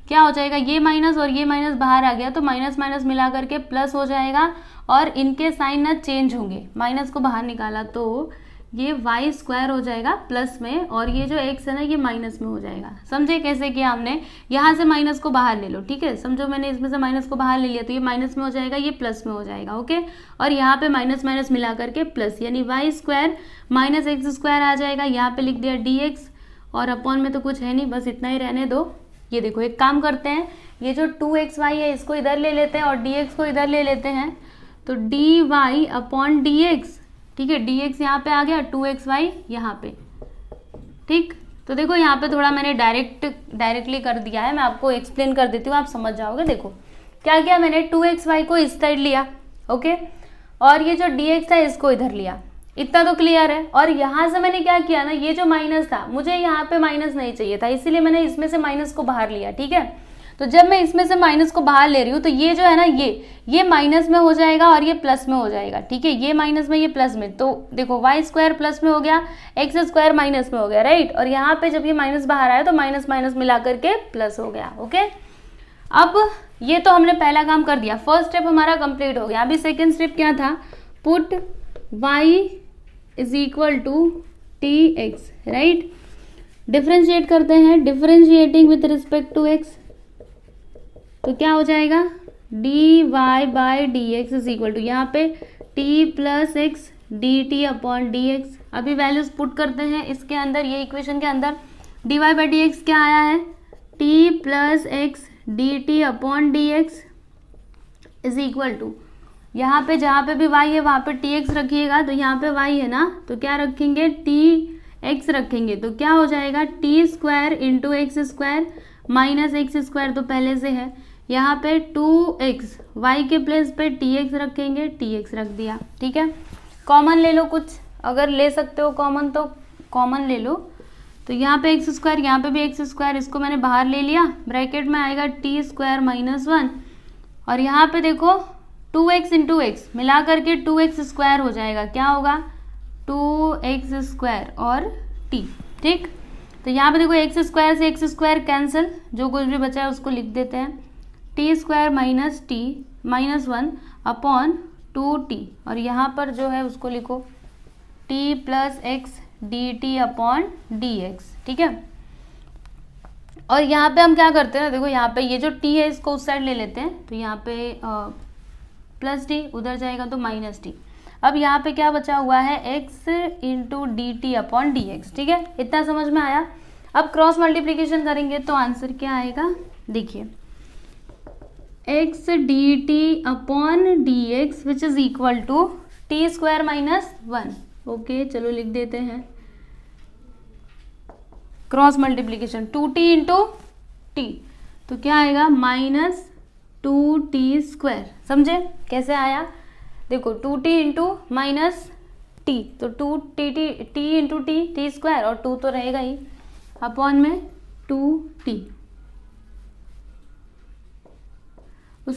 क्या हो जाएगा, ये माइनस और ये माइनस बाहर आ गया तो माइनस माइनस मिला करके प्लस हो जाएगा और इनके साइन ना चेंज होंगे। माइनस को बाहर निकाला तो ये वाई स्क्वायर हो जाएगा प्लस में और ये जो एक्स है ना, ये माइनस में हो जाएगा। समझे कैसे किया हमने, यहाँ से माइनस को बाहर ले लो। ठीक है, समझो मैंने इसमें से माइनस को बाहर ले लिया तो ये माइनस में हो जाएगा, ये प्लस में हो जाएगा। ओके, और यहाँ पे माइनस माइनस मिला करके प्लस, यानी y square minus x square आ जाएगा। यहाँ पे लिख दिया डी एक्स और अपॉन में तो कुछ है नहीं, बस इतना ही रहने दो। ये देखो, एक काम करते हैं, ये जो 2xy है इसको इधर ले लेते हैं और dx को इधर ले लेते हैं, तो dy अपॉन dx। ठीक है, dx यहाँ पे आ गया, 2xy यहाँ पे। ठीक, तो देखो यहाँ पे थोड़ा मैंने डायरेक्टली कर दिया है, मैं आपको एक्सप्लेन कर देती हूँ, आप समझ जाओगे। देखो क्या किया मैंने, 2xy को इस साइड लिया, ओके, और ये जो dx था इसको इधर लिया, इतना तो क्लियर है। और यहाँ से मैंने क्या किया ना, ये जो माइनस था, मुझे यहाँ पे माइनस नहीं चाहिए था, इसीलिए मैंने इसमें से माइनस को बाहर लिया। ठीक है, तो जब मैं इसमें से माइनस को बाहर ले रही हूँ तो ये जो है ना, ये माइनस में हो जाएगा और ये प्लस में हो जाएगा। ठीक है, ये माइनस में, ये प्लस में, तो देखो वाई स्क्वायर प्लस में हो गया, एक्स स्क्वायर माइनस में हो गया, राइट। और यहाँ पे जब ये माइनस बाहर आया तो माइनस माइनस मिला करके प्लस हो गया। ओके, अब ये तो हमने पहला काम कर दिया, फर्स्ट स्टेप हमारा कंप्लीट हो गया। अभी सेकेंड स्टेप क्या था, put y is equal to t x, right. Differentiate करते हैं, differentiating with respect to x, तो क्या हो जाएगा, d y by d x is equal to, यहाँ पे t plus x d t upon d x. अभी वैल्यूज पुट करते हैं इसके अंदर, ये इक्वेशन के अंदर, d y by d x क्या आया है, t plus x d t upon d x is equal to, यहाँ पे जहाँ पे भी y है वहाँ पे टी एक्स रखिएगा, तो यहाँ पे y है ना, तो क्या रखेंगे, टी एक्स रखेंगे, तो क्या हो जाएगा, t square into x square minus x square तो पहले से है, यहाँ पे 2x, y के प्लेस पे टी एक्स रखेंगे, टी एक्स रख दिया। ठीक है, कॉमन ले लो कुछ, अगर ले सकते हो कॉमन तो कॉमन ले लो, तो यहाँ पे एक्स स्क्वायर, यहाँ पे भी एक्स स्क्वायर, इसको मैंने बाहर ले लिया, ब्रैकेट में आएगा टी स्क्वायर माइनस 1 और यहाँ पे देखो 2x इंटू एक्स मिला करके 2x स्क्वायर हो जाएगा, क्या होगा, 2x स्क्वायर और t। ठीक, तो यहाँ पे देखो एक्स स्क्वायर से एक्स स्क्वायर कैंसिल, जो कुछ भी बचा है उसको लिख देते हैं, T square minus T minus 1 upon 2t और यहाँ पर जो है उसको लिखो t plus x d t upon d x. ठीक है, और यहाँ पे हम क्या करते हैं ना, देखो यहाँ पे ये जो t है इसको उस साइड ले लेते हैं, तो यहाँ पे प्लस टी, उधर जाएगा तो माइनस टी। अब यहाँ पे क्या बचा हुआ है, x into D t upon d x. ठीक है, इतना समझ में आया। अब क्रॉस मल्टीप्लीकेशन करेंगे तो आंसर क्या आएगा, देखिए x d t upon d x which is equal to t square minus 1। Okay, चलो लिख देते हैं cross multiplication, 2t into T, तो क्या आएगा, माइनस 2t स्क्वायर। समझे कैसे आया, देखो 2t इंटू माइनस टी, तो 2t इंटू टी स्क्वायर और 2 तो रहेगा ही, अपॉन में 2t।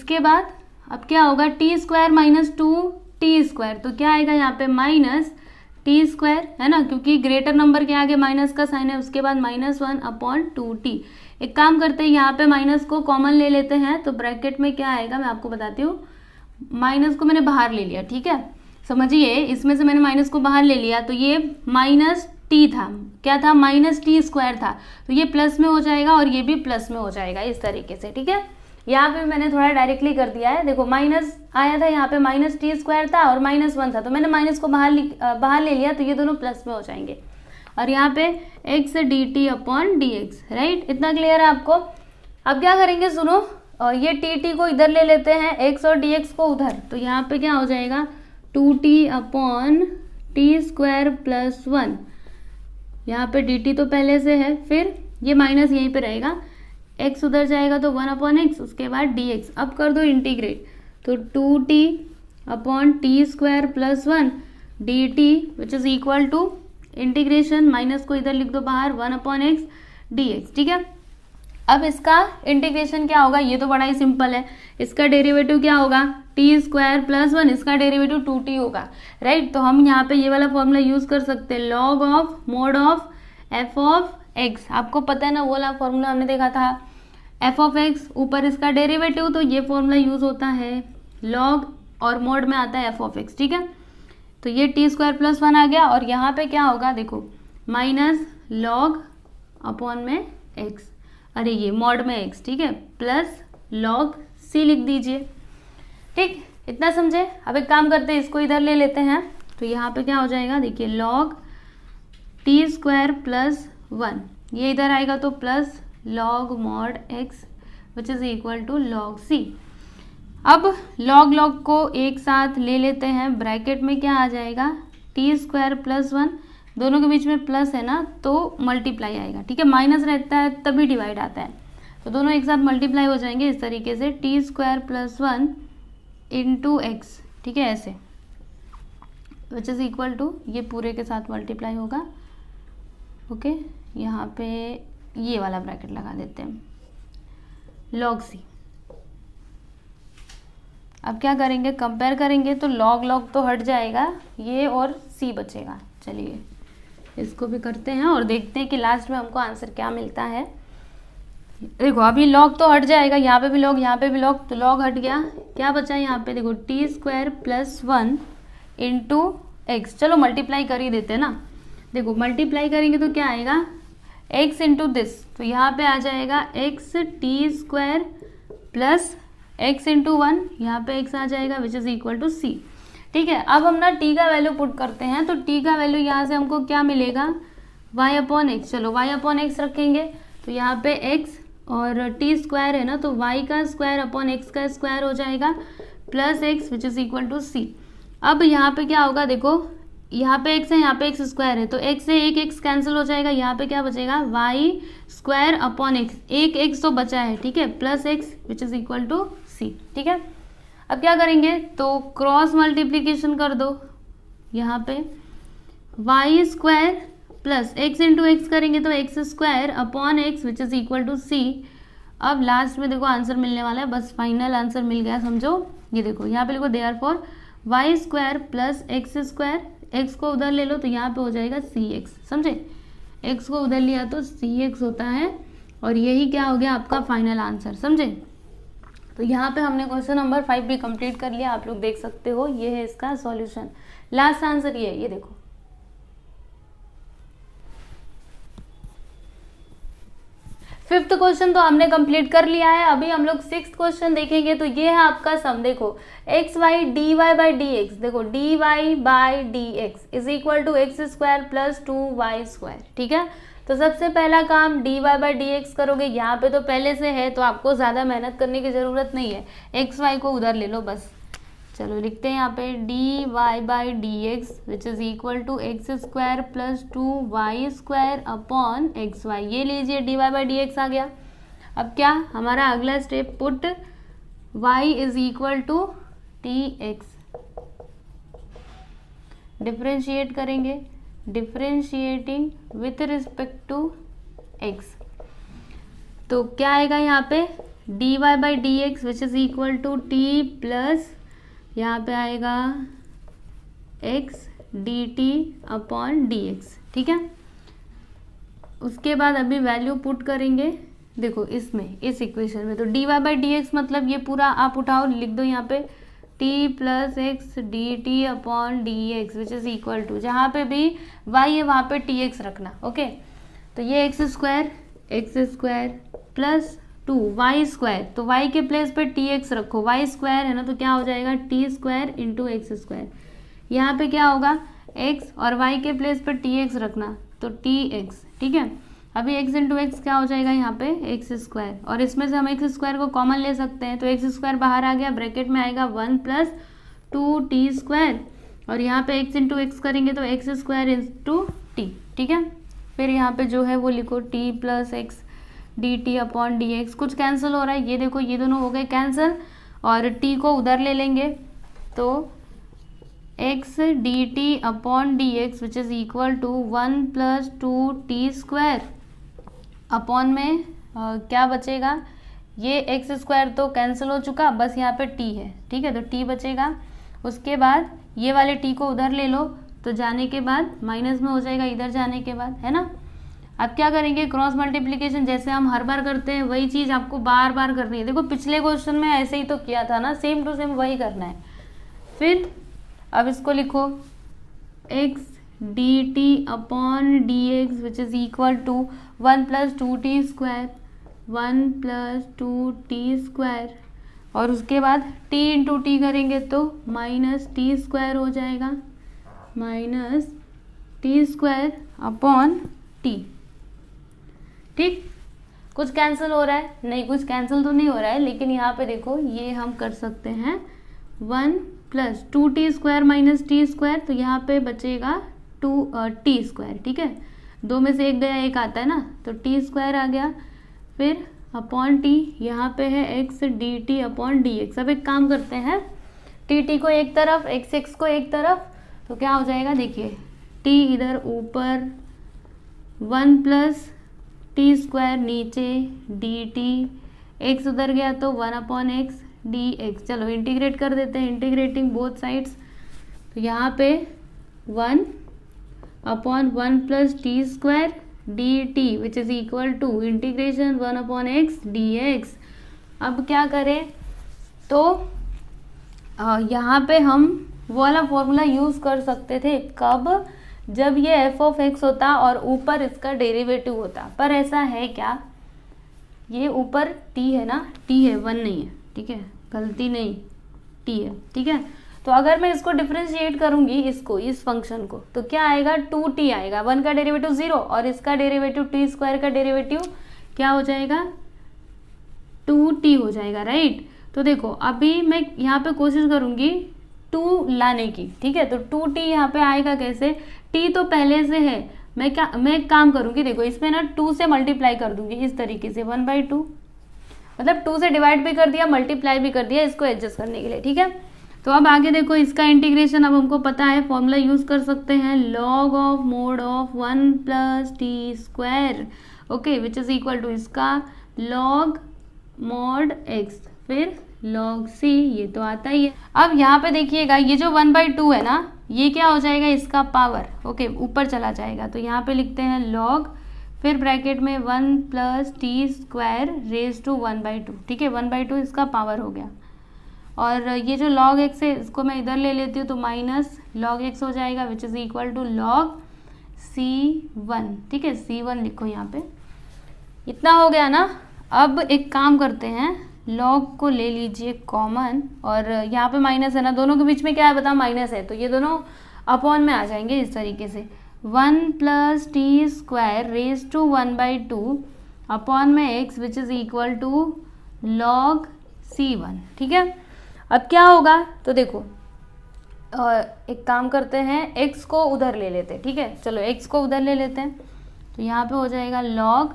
उसके बाद अब क्या होगा, T square minus 2t square, तो क्या आएगा यहाँ पे माइनस टी स्क्वायर, है ना, क्योंकि ग्रेटर नंबर के आगे माइनस का साइन है, उसके बाद -1/2t। एक काम करते हैं, यहाँ पे माइनस को कॉमन ले लेते हैं, तो ब्रैकेट में क्या आएगा मैं आपको बताती हूँ। माइनस को मैंने बाहर ले लिया, ठीक है, समझिए, इसमें से मैंने माइनस को बाहर ले लिया, तो ये माइनस टी था, क्या था, -t स्क्वायर था, तो ये प्लस में हो जाएगा और ये भी प्लस में हो जाएगा, इस तरीके से, ठीक है। यहाँ पे मैंने थोड़ा डायरेक्टली कर दिया है, देखो माइनस आया था, यहाँ पे -t स्क्वायर था और -1 था, तो मैंने माइनस को बाहर ले लिया, तो ये दोनों प्लस में हो जाएंगे, और यहाँ पे x dt/dx, राइट, इतना क्लियर है आपको। अब क्या करेंगे, सुनो, और ये टी को इधर ले लेते हैं, x और dx को उधर, तो यहाँ पे क्या हो जाएगा 2t/t स्क्वायर प्लस 1, यहाँ पे dt तो पहले से है, फिर ये माइनस यहीं पे रहेगा, x उधर जाएगा तो 1/x, उसके बाद dx। अब कर दो इंटीग्रेट, तो 2t/t square plus 1 dt which is equal to integration, minus को इधर लिख दो बाहर, 1/x dx, ठीक है। अब इसका इंटीग्रेशन क्या होगा, ये तो बड़ा ही सिंपल है, इसका डेरिवेटिव क्या होगा, टी स्क्वायर प्लस 1, इसका डेरिवेटिव 2t होगा, राइट। तो हम यहाँ पे ये वाला फॉर्मूला यूज कर सकते हैं, log of mod of F of x, आपको पता है ना, वो वाला फॉर्मूला हमने देखा था, एफ ऑफ एक्स ऊपर इसका डेरिवेटिव, तो ये फॉर्मूला यूज होता है, लॉग और मोड में आता है एफ ऑफ एक्स, ठीक है। तो ये टी स्क्वायर प्लस 1 आ गया, और यहाँ पे क्या होगा, देखो माइनस लॉग अपॉन में एक्स, अरे ये मॉड में एक्स, ठीक है, प्लस लॉग सी लिख दीजिए, ठीक, इतना समझे। अब एक काम करते हैं, इसको इधर ले लेते हैं, तो यहाँ पे क्या हो जाएगा, देखिए लॉग टी स्क्वायर प्लस 1, ये इधर आएगा तो plus log mod x which is equal to log c. अब लॉग लॉग को एक साथ ले लेते हैं, ब्रैकेट में क्या आ जाएगा, टी स्क्वायर प्लस 1, दोनों के बीच में प्लस है ना, तो मल्टीप्लाई आएगा, ठीक है, माइनस रहता है तभी डिवाइड आता है, तो दोनों एक साथ मल्टीप्लाई हो जाएंगे इस तरीके से, T square plus 1 into x, ठीक है, ऐसे, विच इज इक्वल टू, ये पूरे के साथ मल्टीप्लाई होगा, ओके, यहाँ पे ये वाला ब्रैकेट लगा देते हैं, लॉग सी। अब क्या करेंगे, कंपेयर करेंगे, तो लॉग लॉग तो हट जाएगा, ये और सी बचेगा। चलिए इसको भी करते हैं और देखते हैं कि लास्ट में हमको आंसर क्या मिलता है। देखो अभी लॉग तो हट जाएगा, यहाँ पे भी लॉग, यहाँ पे भी लॉग, तो लॉग हट गया, क्या बचा यहाँ पे, देखो T square plus 1 into x, चलो मल्टीप्लाई कर ही देते हैं ना, देखो मल्टीप्लाई करेंगे तो क्या आएगा, x इंटू दिस, तो यहाँ पे आ जाएगा x t square plus x into 1, यहाँ पे x आ जाएगा which is equal to c, ठीक है। अब हम ना t का वैल्यू पुट करते हैं, तो t का वैल्यू यहाँ से हमको क्या मिलेगा, y/x, चलो y/x रखेंगे, तो यहाँ पे x और t स्क्वायर है ना, तो y का स्क्वायर अपॉन x का स्क्वायर हो जाएगा plus x which is equal to c। अब यहाँ पे क्या होगा, देखो यहाँ पे x है, यहाँ पे x स्क्वायर है, तो x से एक x कैंसिल हो जाएगा, यहाँ पे क्या बचेगा, y स्क्वायर अपॉन x, एक x तो बचा है, ठीक है, plus x which is equal to c, ठीक है। अब क्या करेंगे, तो क्रॉस मल्टीप्लीकेशन कर दो, यहाँ पे y square plus x into x करेंगे तो x square upon x which is equal to c। अब लास्ट में देखो आंसर मिलने वाला है, बस फाइनल आंसर मिल गया समझो, ये देखो यहाँ पे लिखो therefore y square plus x square, x को उधर ले लो तो यहाँ पे हो जाएगा cx, समझे, x को उधर लिया तो cx होता है, और यही क्या हो गया आपका फाइनल आंसर, समझे। तो यहाँ पे हमने क्वेश्चन नंबर 5 भी कंप्लीट कर लिया, आप लोग देख सकते हो, ये है इसका सॉल्यूशन, लास्ट आंसर ये देखो। फिफ्थ क्वेश्चन तो हमने कंप्लीट कर लिया है, अभी हम लोग सिक्स्थ क्वेश्चन देखेंगे, तो ये है आपका सम, देखो x y d y by d x, देखो d y by d x is equal to x square plus 2y square, ठीक है। तो सबसे पहला काम d y by d x करोगे, यहाँ पे तो पहले से है तो आपको ज़्यादा मेहनत करने की ज़रूरत नहीं है, एक्स वाई को उधर ले लो बस। चलो लिखते हैं यहाँ पे d y by d x which is equal to x square plus 2y square upon x y, ये लीजिए d y by d x आ गया। अब क्या हमारा अगला step, put y is equal to t x, differentiate करेंगे, differentiating with respect to x, तो क्या आएगा यहाँ पे d y by d x which is equal to t plus यहाँ पे आएगा x d t upon d x, ठीक है। उसके बाद अभी वैल्यू पुट करेंगे, देखो इसमें इस इक्वेशन में, तो d y by d x मतलब ये पूरा आप उठाओ, लिख दो यहाँ पे t plus x d t upon d x which is equal to, जहाँ पे भी वाई है वहाँ पे टी एक्स रखना, ओके। तो ये x square plus 2 y square, तो वाई के प्लेस पे टी एक्स रखो, वाई स्क्वायर है ना, तो क्या हो जाएगा t square into x square. यहाँ पे क्या होगा एक्स और वाई के प्लेस पे टी एक्स रखना, तो टी एक्स, ठीक है। अभी एक्स इंटू एक्स क्या हो जाएगा यहाँ पे एक्स स्क्वायर, और इसमें से हम एक्स स्क्वायर को कॉमन ले सकते हैं, तो एक्स स्क्वायर बाहर आ गया, ब्रैकेट में आएगा 1 प्लस 2 टी स्क्वायर, और यहाँ पे एक्स इंटू एक्स करेंगे तो एक्स स्क्वायर इंटू टी, ठीक है। फिर यहाँ पे जो है वो लिखो T plus x d t upon d x, कुछ कैंसिल हो रहा है, ये देखो ये दोनों हो गए कैंसिल, और टी को उधर ले लेंगे, तो x d t upon d x which is equal to 1 plus 2 t square upon में क्या बचेगा, ये एक्स स्क्वायर तो कैंसिल हो चुका, बस यहाँ पे टी है, ठीक है, तो टी बचेगा। उसके बाद ये वाले टी को उधर ले लो, तो जाने के बाद माइनस में हो जाएगा इधर जाने के बाद, है ना। अब क्या करेंगे क्रॉस मल्टीप्लिकेशन, जैसे हम हर बार करते हैं वही चीज़ आपको बार बार करनी है। देखो पिछले क्वेश्चन में ऐसे ही तो किया था ना, सेम टू सेम वही करना है। फिर अब इसको लिखो x d t upon d x which is equal to 1 plus 2 t square, 1 plus 2 t square, और उसके बाद t इंटू टी करेंगे तो माइनस टी स्क्वायर हो जाएगा, minus T square upon T, ठीक। कुछ कैंसिल हो रहा है? नहीं, कुछ कैंसिल तो नहीं हो रहा है, लेकिन यहाँ पे देखो ये हम कर सकते हैं 1 plus 2 t square minus T square, तो यहाँ पे बचेगा 2 टी स्क्वायर, ठीक है। दो में से एक गया, एक आता है ना, तो टी स्क्वायर आ गया, फिर अपॉन टी, यहाँ पे है x d t upon d x. अब एक काम करते हैं, टी को एक तरफ, एक्स को एक तरफ, तो क्या हो जाएगा देखिए, टी इधर ऊपर, 1 प्लस टी स्क्वायर नीचे, डी टी, एक्स उधर गया तो 1 अपॉन एक्स डी एक्स। चलो इंटीग्रेट कर देते हैं, इंटीग्रेटिंग बोथ साइड्स, तो यहाँ पे 1 upon 1 plus t square d t which is equal to integration 1 upon x d x. अब क्या करें, तो यहाँ पे हम वो वाला फॉर्मूला यूज़ कर सकते थे, कब, जब ये एफ ऑफ एक्स होता और ऊपर इसका डेरिवेटिव होता, पर ऐसा है क्या, ये ऊपर टी है ना, टी है 1 नहीं है, ठीक है, गलती नहीं, टी है, ठीक है। तो अगर मैं इसको डिफरेंशिएट करूंगी, इसको, इस फंक्शन को, तो क्या आएगा 2t आएगा, 1 का डेरिवेटिव 0 और इसका डेरिवेटिव टी स्क्वायर का डेरिवेटिव क्या हो जाएगा 2t हो जाएगा, राइट। तो देखो अभी मैं यहाँ पे कोशिश करूंगी 2 लाने की, ठीक है, तो 2t यहाँ पे आएगा कैसे, t तो पहले से है, मैं एक काम करूंगी, देखो इसमें ना 2 से मल्टीप्लाई कर दूंगी इस तरीके से, 1/2, मतलब 2 से डिवाइड भी कर दिया, मल्टीप्लाई भी कर दिया इसको एडजस्ट करने के लिए, ठीक है। तो अब आगे देखो इसका इंटीग्रेशन, अब हमको पता है फॉर्मूला यूज कर सकते हैं, log of mod of 1 plus t square, okay, which is equal to इसका लॉग मोड एक्स, फिर लॉग सी, ये तो आता ही है। अब यहाँ पे देखिएगा ये जो 1/2 है ना, ये क्या हो जाएगा इसका पावर, ओके, ऊपर चला जाएगा, तो यहाँ पे लिखते हैं लॉग, फिर ब्रैकेट में 1 plus t square raise to 1/2, ठीक है, 1/2 इसका पावर हो गया। और ये जो log x है इसको मैं इधर ले लेती हूँ, तो माइनस log x हो जाएगा which is equal to log c1, ठीक है, c1 लिखो यहाँ पे, इतना हो गया ना। अब एक काम करते हैं, log को ले लीजिए कॉमन, और यहाँ पे माइनस है ना, दोनों के बीच में क्या है बताओ, माइनस है, तो ये दोनों अपॉन में आ जाएंगे इस तरीके से, 1 plus t square raise to 1/2 upon में x which is equal to log c1, ठीक है। अब क्या होगा, तो देखो एक काम करते हैं, x को उधर ले लेते हैं, ठीक है, चलो x को उधर ले लेते हैं, तो यहाँ पे हो जाएगा log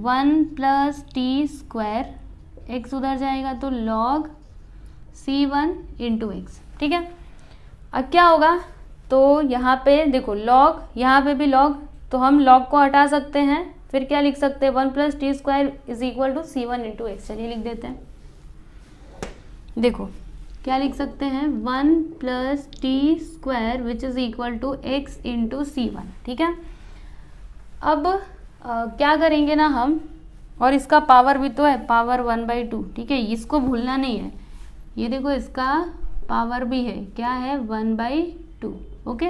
1 plus t square, x उधर जाएगा तो log c1 इंटू एक्स, ठीक है। अब क्या होगा, तो यहाँ पे देखो log, यहाँ पे भी log, तो हम log को हटा सकते हैं, फिर क्या लिख सकते हैं, 1 plus t square is equal to C1 into x. चलिए लिख देते हैं, देखो क्या लिख सकते हैं, 1 plus t square which is equal to x into C1। ठीक है, अब क्या करेंगे ना हम, और इसका पावर भी तो है, पावर 1/2। ठीक है, इसको भूलना नहीं है, ये देखो इसका पावर भी है, क्या है, 1/2। ओके,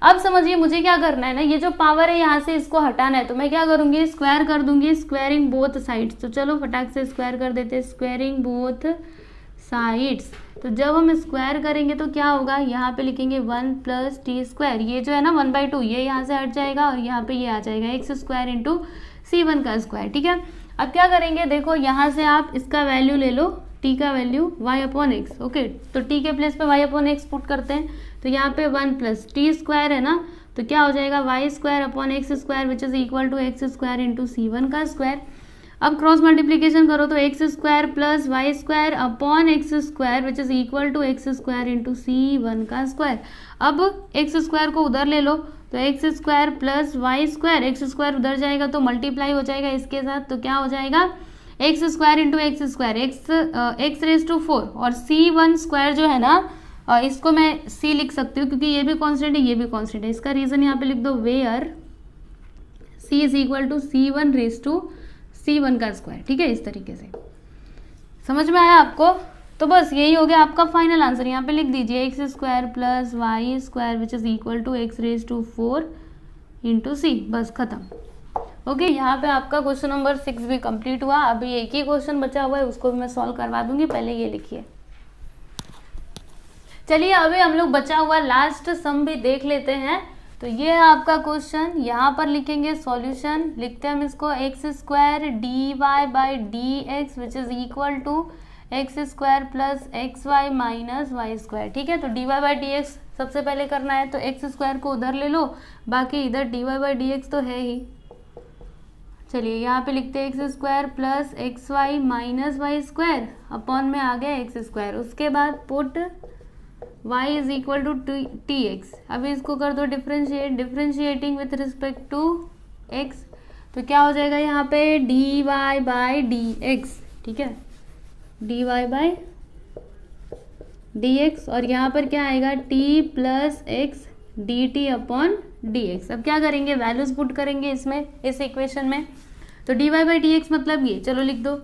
अब समझिए मुझे क्या करना है ना, ये जो पावर है यहाँ से इसको हटाना है, तो मैं क्या करूँगी, स्क्वायर कर दूंगी, स्क्वायरिंग बोथ साइड्स। तो चलो फटाक से स्क्वायर कर देते हैं, स्क्वायरिंग बोथ साइड्स। तो जब हम स्क्वायर करेंगे तो क्या होगा, यहाँ पे लिखेंगे 1 प्लस टी स्क्वायर, ये जो है ना 1/2 ये यहाँ से हट जाएगा और यहाँ पे ये आ जाएगा एक्स स्क्वायर इंटू C1 का स्क्वायर। ठीक है, अब क्या करेंगे, देखो यहाँ से आप इसका वैल्यू ले लो, t का वैल्यू y/x। ओके, तो t के प्लेस पे y/x पुट करते हैं, तो यहाँ पे 1 प्लस टी स्क्वायर है ना, तो क्या हो जाएगा y²/x² which is equal to x square into C1 का स्क्वायर। अब क्रॉस मल्टीप्लीकेशन करो तो x² plus y²/x² which is equal to x² into C1 का स्क्वायर। अब x² को उधर ले लो, तो x² प्लस y² x² उधर जाएगा तो मल्टीप्लाई हो जाएगा इसके साथ, तो क्या हो जाएगा, x² into x², x raise to 4, और C1 स्क्वायर जो है ना, इसको मैं c लिख सकती हूँ क्योंकि ये भी कांस्टेंट है, ये भी कांस्टेंट है। इसका रीजन यहाँ पे लिख दो, where c is equal to C1 raise to C1 का स्क्वायर। ठीक है, इस तरीके से समझ में आया आपको। तो बस यही हो गया आपका फाइनल आंसर, यहाँ पे लिख दीजिए x² plus y² which is equal to x raise to 4 into c, बस खत्म। ओके, यहाँ पे आपका क्वेश्चन नंबर 6 भी कंप्लीट हुआ। अभी एक ही क्वेश्चन बचा हुआ है, उसको भी मैं सॉल्व करवा दूंगी, पहले ये लिखिए। चलिए अभी हम लोग बचा हुआ लास्ट सम भी देख लेते हैं। तो ये है आपका क्वेश्चन, यहाँ पर लिखेंगे सॉल्यूशन, लिखते हैं हम इसको, x² dy/dx which is equal to x² plus xy minus y²। ठीक है, तो dy/dx सबसे पहले करना है, तो x² को उधर ले लो, बाकी इधर dy/dx तो है ही। चलिए यहाँ पे लिखते हैं x² plus xy minus y² upon में आ गया x²। उसके बाद put y is equal to tx। अभी इसको कर दो differentiate, differentiating with respect to x, तो क्या हो जाएगा यहाँ पे dy/dx। ठीक है, dy/dx, और यहाँ पर क्या आएगा t plus x dt upon dx। अब क्या करेंगे, वैल्यूज पुट करेंगे इसमें, इस इक्वेशन में। तो dy/dx मतलब ये, चलो लिख दो,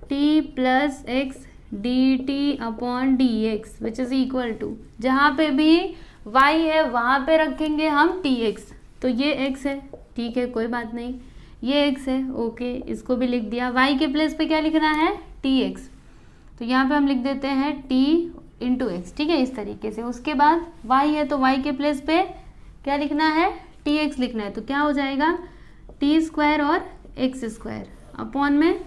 t plus x dt upon dx which is equal to, जहाँ पे भी y है वहाँ पे रखेंगे हम tx, तो ये x है, ठीक है कोई बात नहीं, ये x है, ओके, इसको भी लिख दिया। y के प्लेस पे क्या लिखना है, tx, तो यहाँ पे हम लिख देते हैं t इंटू एक्स। ठीक है, इस तरीके से। उसके बाद y है तो y के प्लेस पे क्या लिखना है, tx लिखना है, तो क्या हो जाएगा t² और x² अपॉन में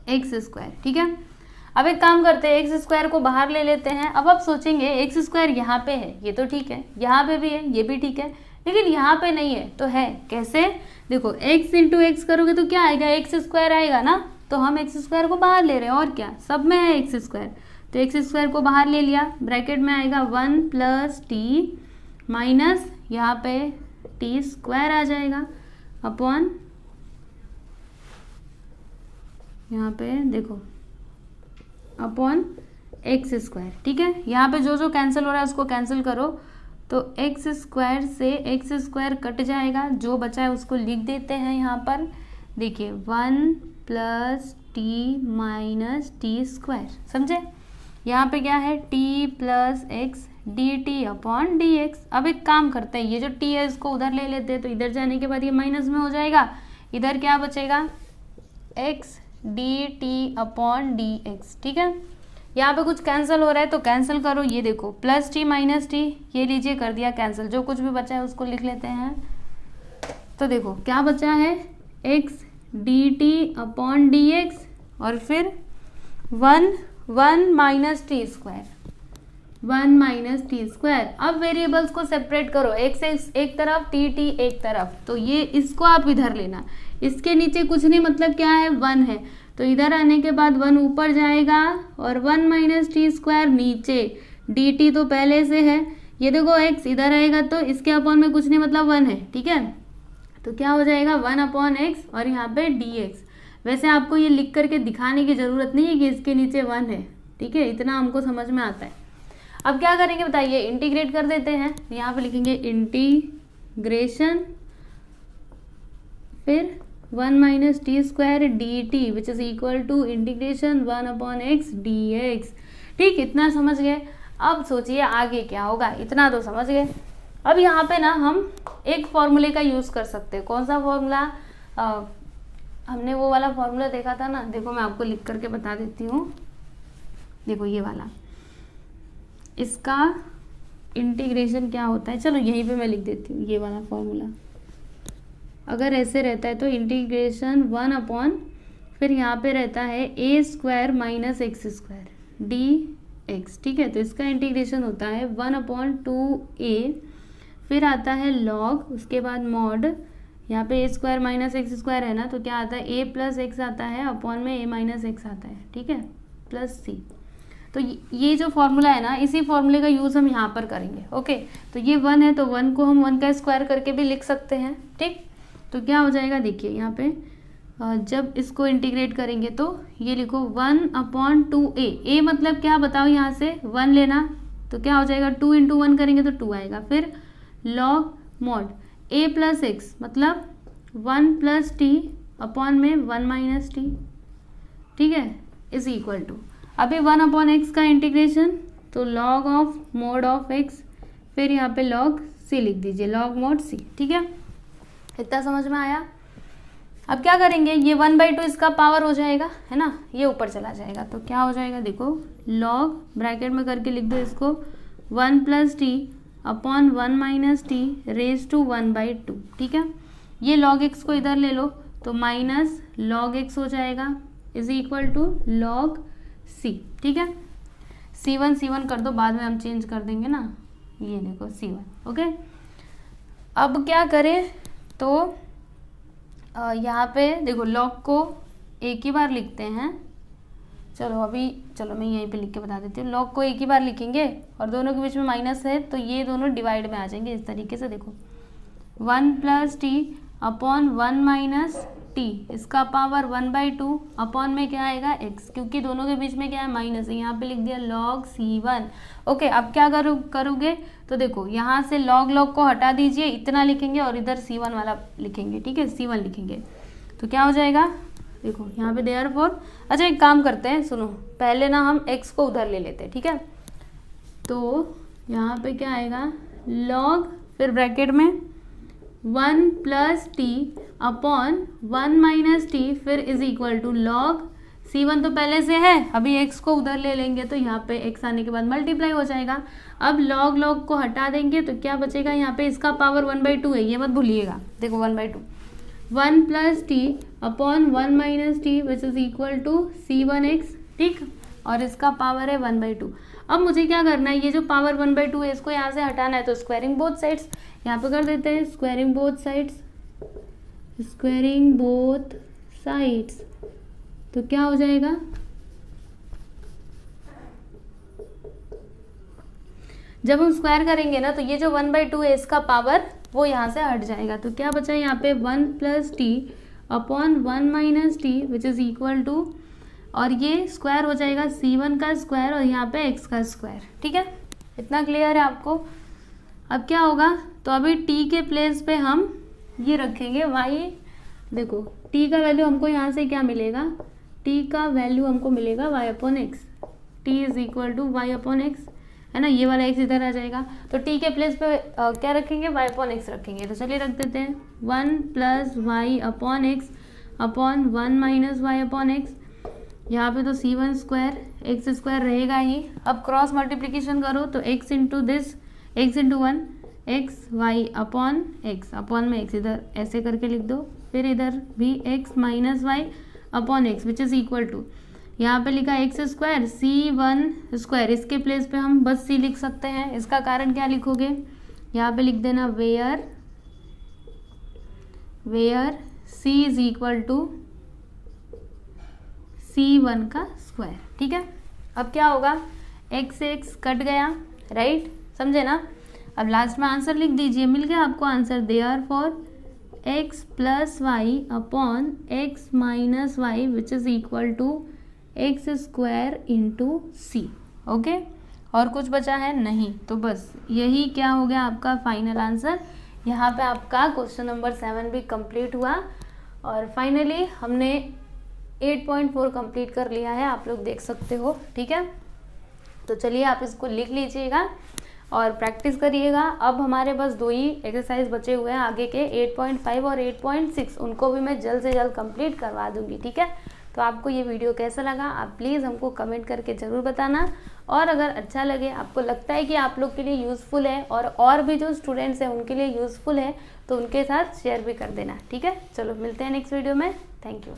x²। ठीक है, अब एक काम करते हैं, x² को बाहर ले लेते हैं। अब आप सोचेंगे x² यहाँ पे है, ये तो ठीक है, यहाँ पे भी है, ये भी ठीक है, लेकिन यहाँ पे नहीं है, तो है कैसे, देखो x इंटू एक्स करोगे तो क्या आएगा, x² आएगा ना, तो हम x² को बाहर ले रहे हैं, और क्या, सब में है x², तो x² को बाहर ले लिया, ब्रैकेट में आएगा 1 प्लस टी माइनस यहाँ पे t² आ जाएगा अपॉन, यहाँ पे देखो अपॉन x²। ठीक है, यहाँ पे जो जो कैंसिल हो रहा है उसको कैंसिल करो, तो x² से x² कट जाएगा, जो बचा है उसको लिख देते हैं यहाँ पर, देखिए 1 प्लस टी माइनस t², समझे। यहाँ पे क्या है, t plus x dt upon dx। अब एक काम करते हैं, ये जो t है इसको उधर ले लेते हैं, तो इधर जाने के बाद ये माइनस में हो जाएगा, इधर क्या बचेगा, x dt अपॉन dx। ठीक है, यहाँ पे कुछ कैंसिल हो रहा है तो कैंसिल करो, ये देखो प्लस टी माइनस टी, ये लीजिए कर दिया कैंसिल, जो कुछ भी बचा है उसको लिख लेते हैं। तो देखो क्या बचा है, x dt अपॉन dx और फिर 1 माइनस t², 1 माइनस t²। अब वेरिएबल्स को सेपरेट करो, x एक तरफ, t एक तरफ, तो ये इसको आप इधर लेना, इसके नीचे कुछ नहीं, मतलब क्या है 1 है, तो इधर आने के बाद 1 ऊपर जाएगा और 1 माइनस t² नीचे, dt तो पहले से है, ये देखो x इधर आएगा तो इसके अपॉन में कुछ नहीं, मतलब 1 है। ठीक है, तो क्या हो जाएगा 1/x और यहाँ पे dx। वैसे आपको ये लिख करके दिखाने की ज़रूरत नहीं है कि इसके नीचे 1 है, ठीक है, इतना हमको समझ में आता है। अब क्या करेंगे बताइए, इंटीग्रेट कर देते हैं। यहाँ पे लिखेंगे इंटीग्रेशन, फिर 1 - t² dt which is equal to integration 1/x dx। ठीक, इतना समझ गए। अब सोचिए आगे क्या होगा, इतना तो समझ गए। अब यहाँ पे ना हम एक फॉर्मूले का यूज़ कर सकते हैं। कौन सा फॉर्मूला? हमने वो वाला फॉर्मूला देखा था ना, देखो मैं आपको लिख करके बता देती हूँ। देखो ये वाला, इसका इंटीग्रेशन क्या होता है, चलो यहीं पे मैं लिख देती हूँ। ये वाला फॉर्मूला अगर ऐसे रहता है तो इंटीग्रेशन 1/ फिर यहाँ पे रहता है a² - x² dx। ठीक है, तो इसका इंटीग्रेशन होता है 1/2a, फिर आता है log, उसके बाद मॉड, यहाँ पे a² - x² है ना, तो क्या आता है a + x आता है, अपॉन में a - x आता है, ठीक है, प्लस c। तो ये जो फॉर्मूला है ना, इसी फॉर्मूले का यूज़ हम यहाँ पर करेंगे। ओके, तो ये 1 है तो 1 को हम 1 का स्क्वायर करके भी लिख सकते हैं। ठीक, तो क्या हो जाएगा, देखिए यहाँ पे जब इसको इंटीग्रेट करेंगे तो ये लिखो 1/2a। a मतलब क्या बताओ, यहाँ से 1 लेना, तो क्या हो जाएगा 2 × 1 करेंगे तो 2 आएगा। फिर लॉग मॉड a + x मतलब 1 + t अपॉन में 1 - t, ठीक है, इज इक्वल टू, अभी 1/x का इंटीग्रेशन तो log of mod of x, फिर यहाँ पे log c लिख दीजिए, log मॉड c। ठीक है, इतना समझ में आया। अब क्या करेंगे, ये 1/2 इसका पावर हो जाएगा, है ना, ये ऊपर चला जाएगा, तो क्या हो जाएगा, देखो log ब्रैकेट में करके लिख दो इसको 1 + t upon 1 - t raise to 1/2। ठीक है, ये log x को इधर ले लो तो माइनस log x हो जाएगा, is equal to log c। ठीक है, c1 कर दो, बाद में हम चेंज कर देंगे ना, ये देखो c1। ओके, अब क्या करें, तो यहाँ पे देखो log को एक ही बार लिखते हैं। चलो मैं यहीं पे लिख के बता देती हूँ। log को एक ही बार लिखेंगे और दोनों के बीच में माइनस है तो ये दोनों डिवाइड में आ जाएंगे इस तरीके से। देखो 1 + t अपॉन 1 - t, इसका पावर 1/2 अपॉन में क्या आएगा x, क्योंकि दोनों के बीच में क्या है माइनस है, यहाँ पे लिख दिया log c1। ओके, अब क्या करोगे, तो देखो यहाँ से log को हटा दीजिए, इतना लिखेंगे और इधर c1 वाला लिखेंगे। ठीक है, c1 लिखेंगे तो क्या हो जाएगा, देखो यहाँ पे देयरफॉर। अच्छा एक काम करते हैं, सुनो, पहले ना हम x को उधर ले लेते हैं। ठीक है, तो यहाँ पे क्या आएगा log, फिर ब्रैकेट में 1 + t अपॉन 1 - t, फिर is equal to log c1 तो पहले से है, अभी x को उधर ले लेंगे तो यहाँ पे x आने के बाद मल्टीप्लाई हो जाएगा। अब log को हटा देंगे तो क्या बचेगा, यहाँ पे इसका पावर 1/2 है, ये मत भूलिएगा। देखो 1/2 1 + t upon 1 - t which is equal to c1x। ठीक, और इसका पावर है 1/2। अब मुझे क्या करना है, ये जो पावर 1/2 है इसको यहाँ से हटाना है, तो स्क्वायरिंग बोथ साइड्स यहाँ पे कर देते हैं, स्क्वायरिंग बोथ साइड्स, तो क्या हो जाएगा, जब हम स्क्वायर करेंगे ना तो ये जो 1/2 है इसका पावर वो यहाँ से हट जाएगा, तो क्या बचा यहाँ पे 1 + t upon 1 - t which is equal to, और ये स्क्वायर हो जाएगा c1 का स्क्वायर और यहाँ पे x का स्क्वायर। ठीक है, इतना क्लियर है आपको। अब क्या होगा, तो अभी t के प्लेस पे हम ये रखेंगे y। देखो t का वैल्यू हमको यहाँ से क्या मिलेगा, t का वैल्यू हमको मिलेगा y/x, t is equal to y/x, है ना, ये वाला x इधर आ जाएगा, तो t के प्लेस पे क्या रखेंगे, y/x रखेंगे। तो चलिए रख देते हैं 1 + y/x अपॉन 1 - y/x, यहाँ पे तो c1 स्क्वायर x² रहेगा ही। अब क्रॉस मल्टीप्लिकेशन करो तो x into this, x into 1 x y upon x, upon में x इधर ऐसे करके लिख दो, फिर इधर भी x - y upon x which is equal to, यहाँ पे लिखा x² c1 स्क्वायर, इसके प्लेस पे हम बस c लिख सकते हैं। इसका कारण क्या लिखोगे, यहाँ पे लिख देना where c is equal to c1 का स्क्वायर। ठीक है, अब क्या होगा, x कट गया, राइट, समझे ना। अब लास्ट में आंसर लिख दीजिए, मिल गया आपको answer, therefore x plus y upon x minus y which is equal to x square into c. Okay, और कुछ बचा है नहीं, तो बस यही क्या हो गया आपका फाइनल आंसर। यहाँ पे आपका क्वेश्चन नंबर 7 भी कंप्लीट हुआ और फाइनली हमने 8.4 कंप्लीट कर लिया है, आप लोग देख सकते हो। ठीक है, तो चलिए आप इसको लिख लीजिएगा और प्रैक्टिस करिएगा। अब हमारे पास 2 ही एक्सरसाइज बचे हुए हैं आगे के 8.5 और 8.6, उनको भी मैं जल्द से जल्द कंप्लीट करवा दूंगी। ठीक है, तो आपको ये वीडियो कैसा लगा आप प्लीज़ हमको कमेंट करके ज़रूर बताना, और अगर अच्छा लगे, आपको लगता है कि आप लोग के लिए यूज़फुल है और भी जो स्टूडेंट्स हैं उनके लिए यूज़फुल है, तो उनके साथ शेयर भी कर देना। ठीक है, चलो मिलते हैं नेक्स्ट वीडियो में। Thank you.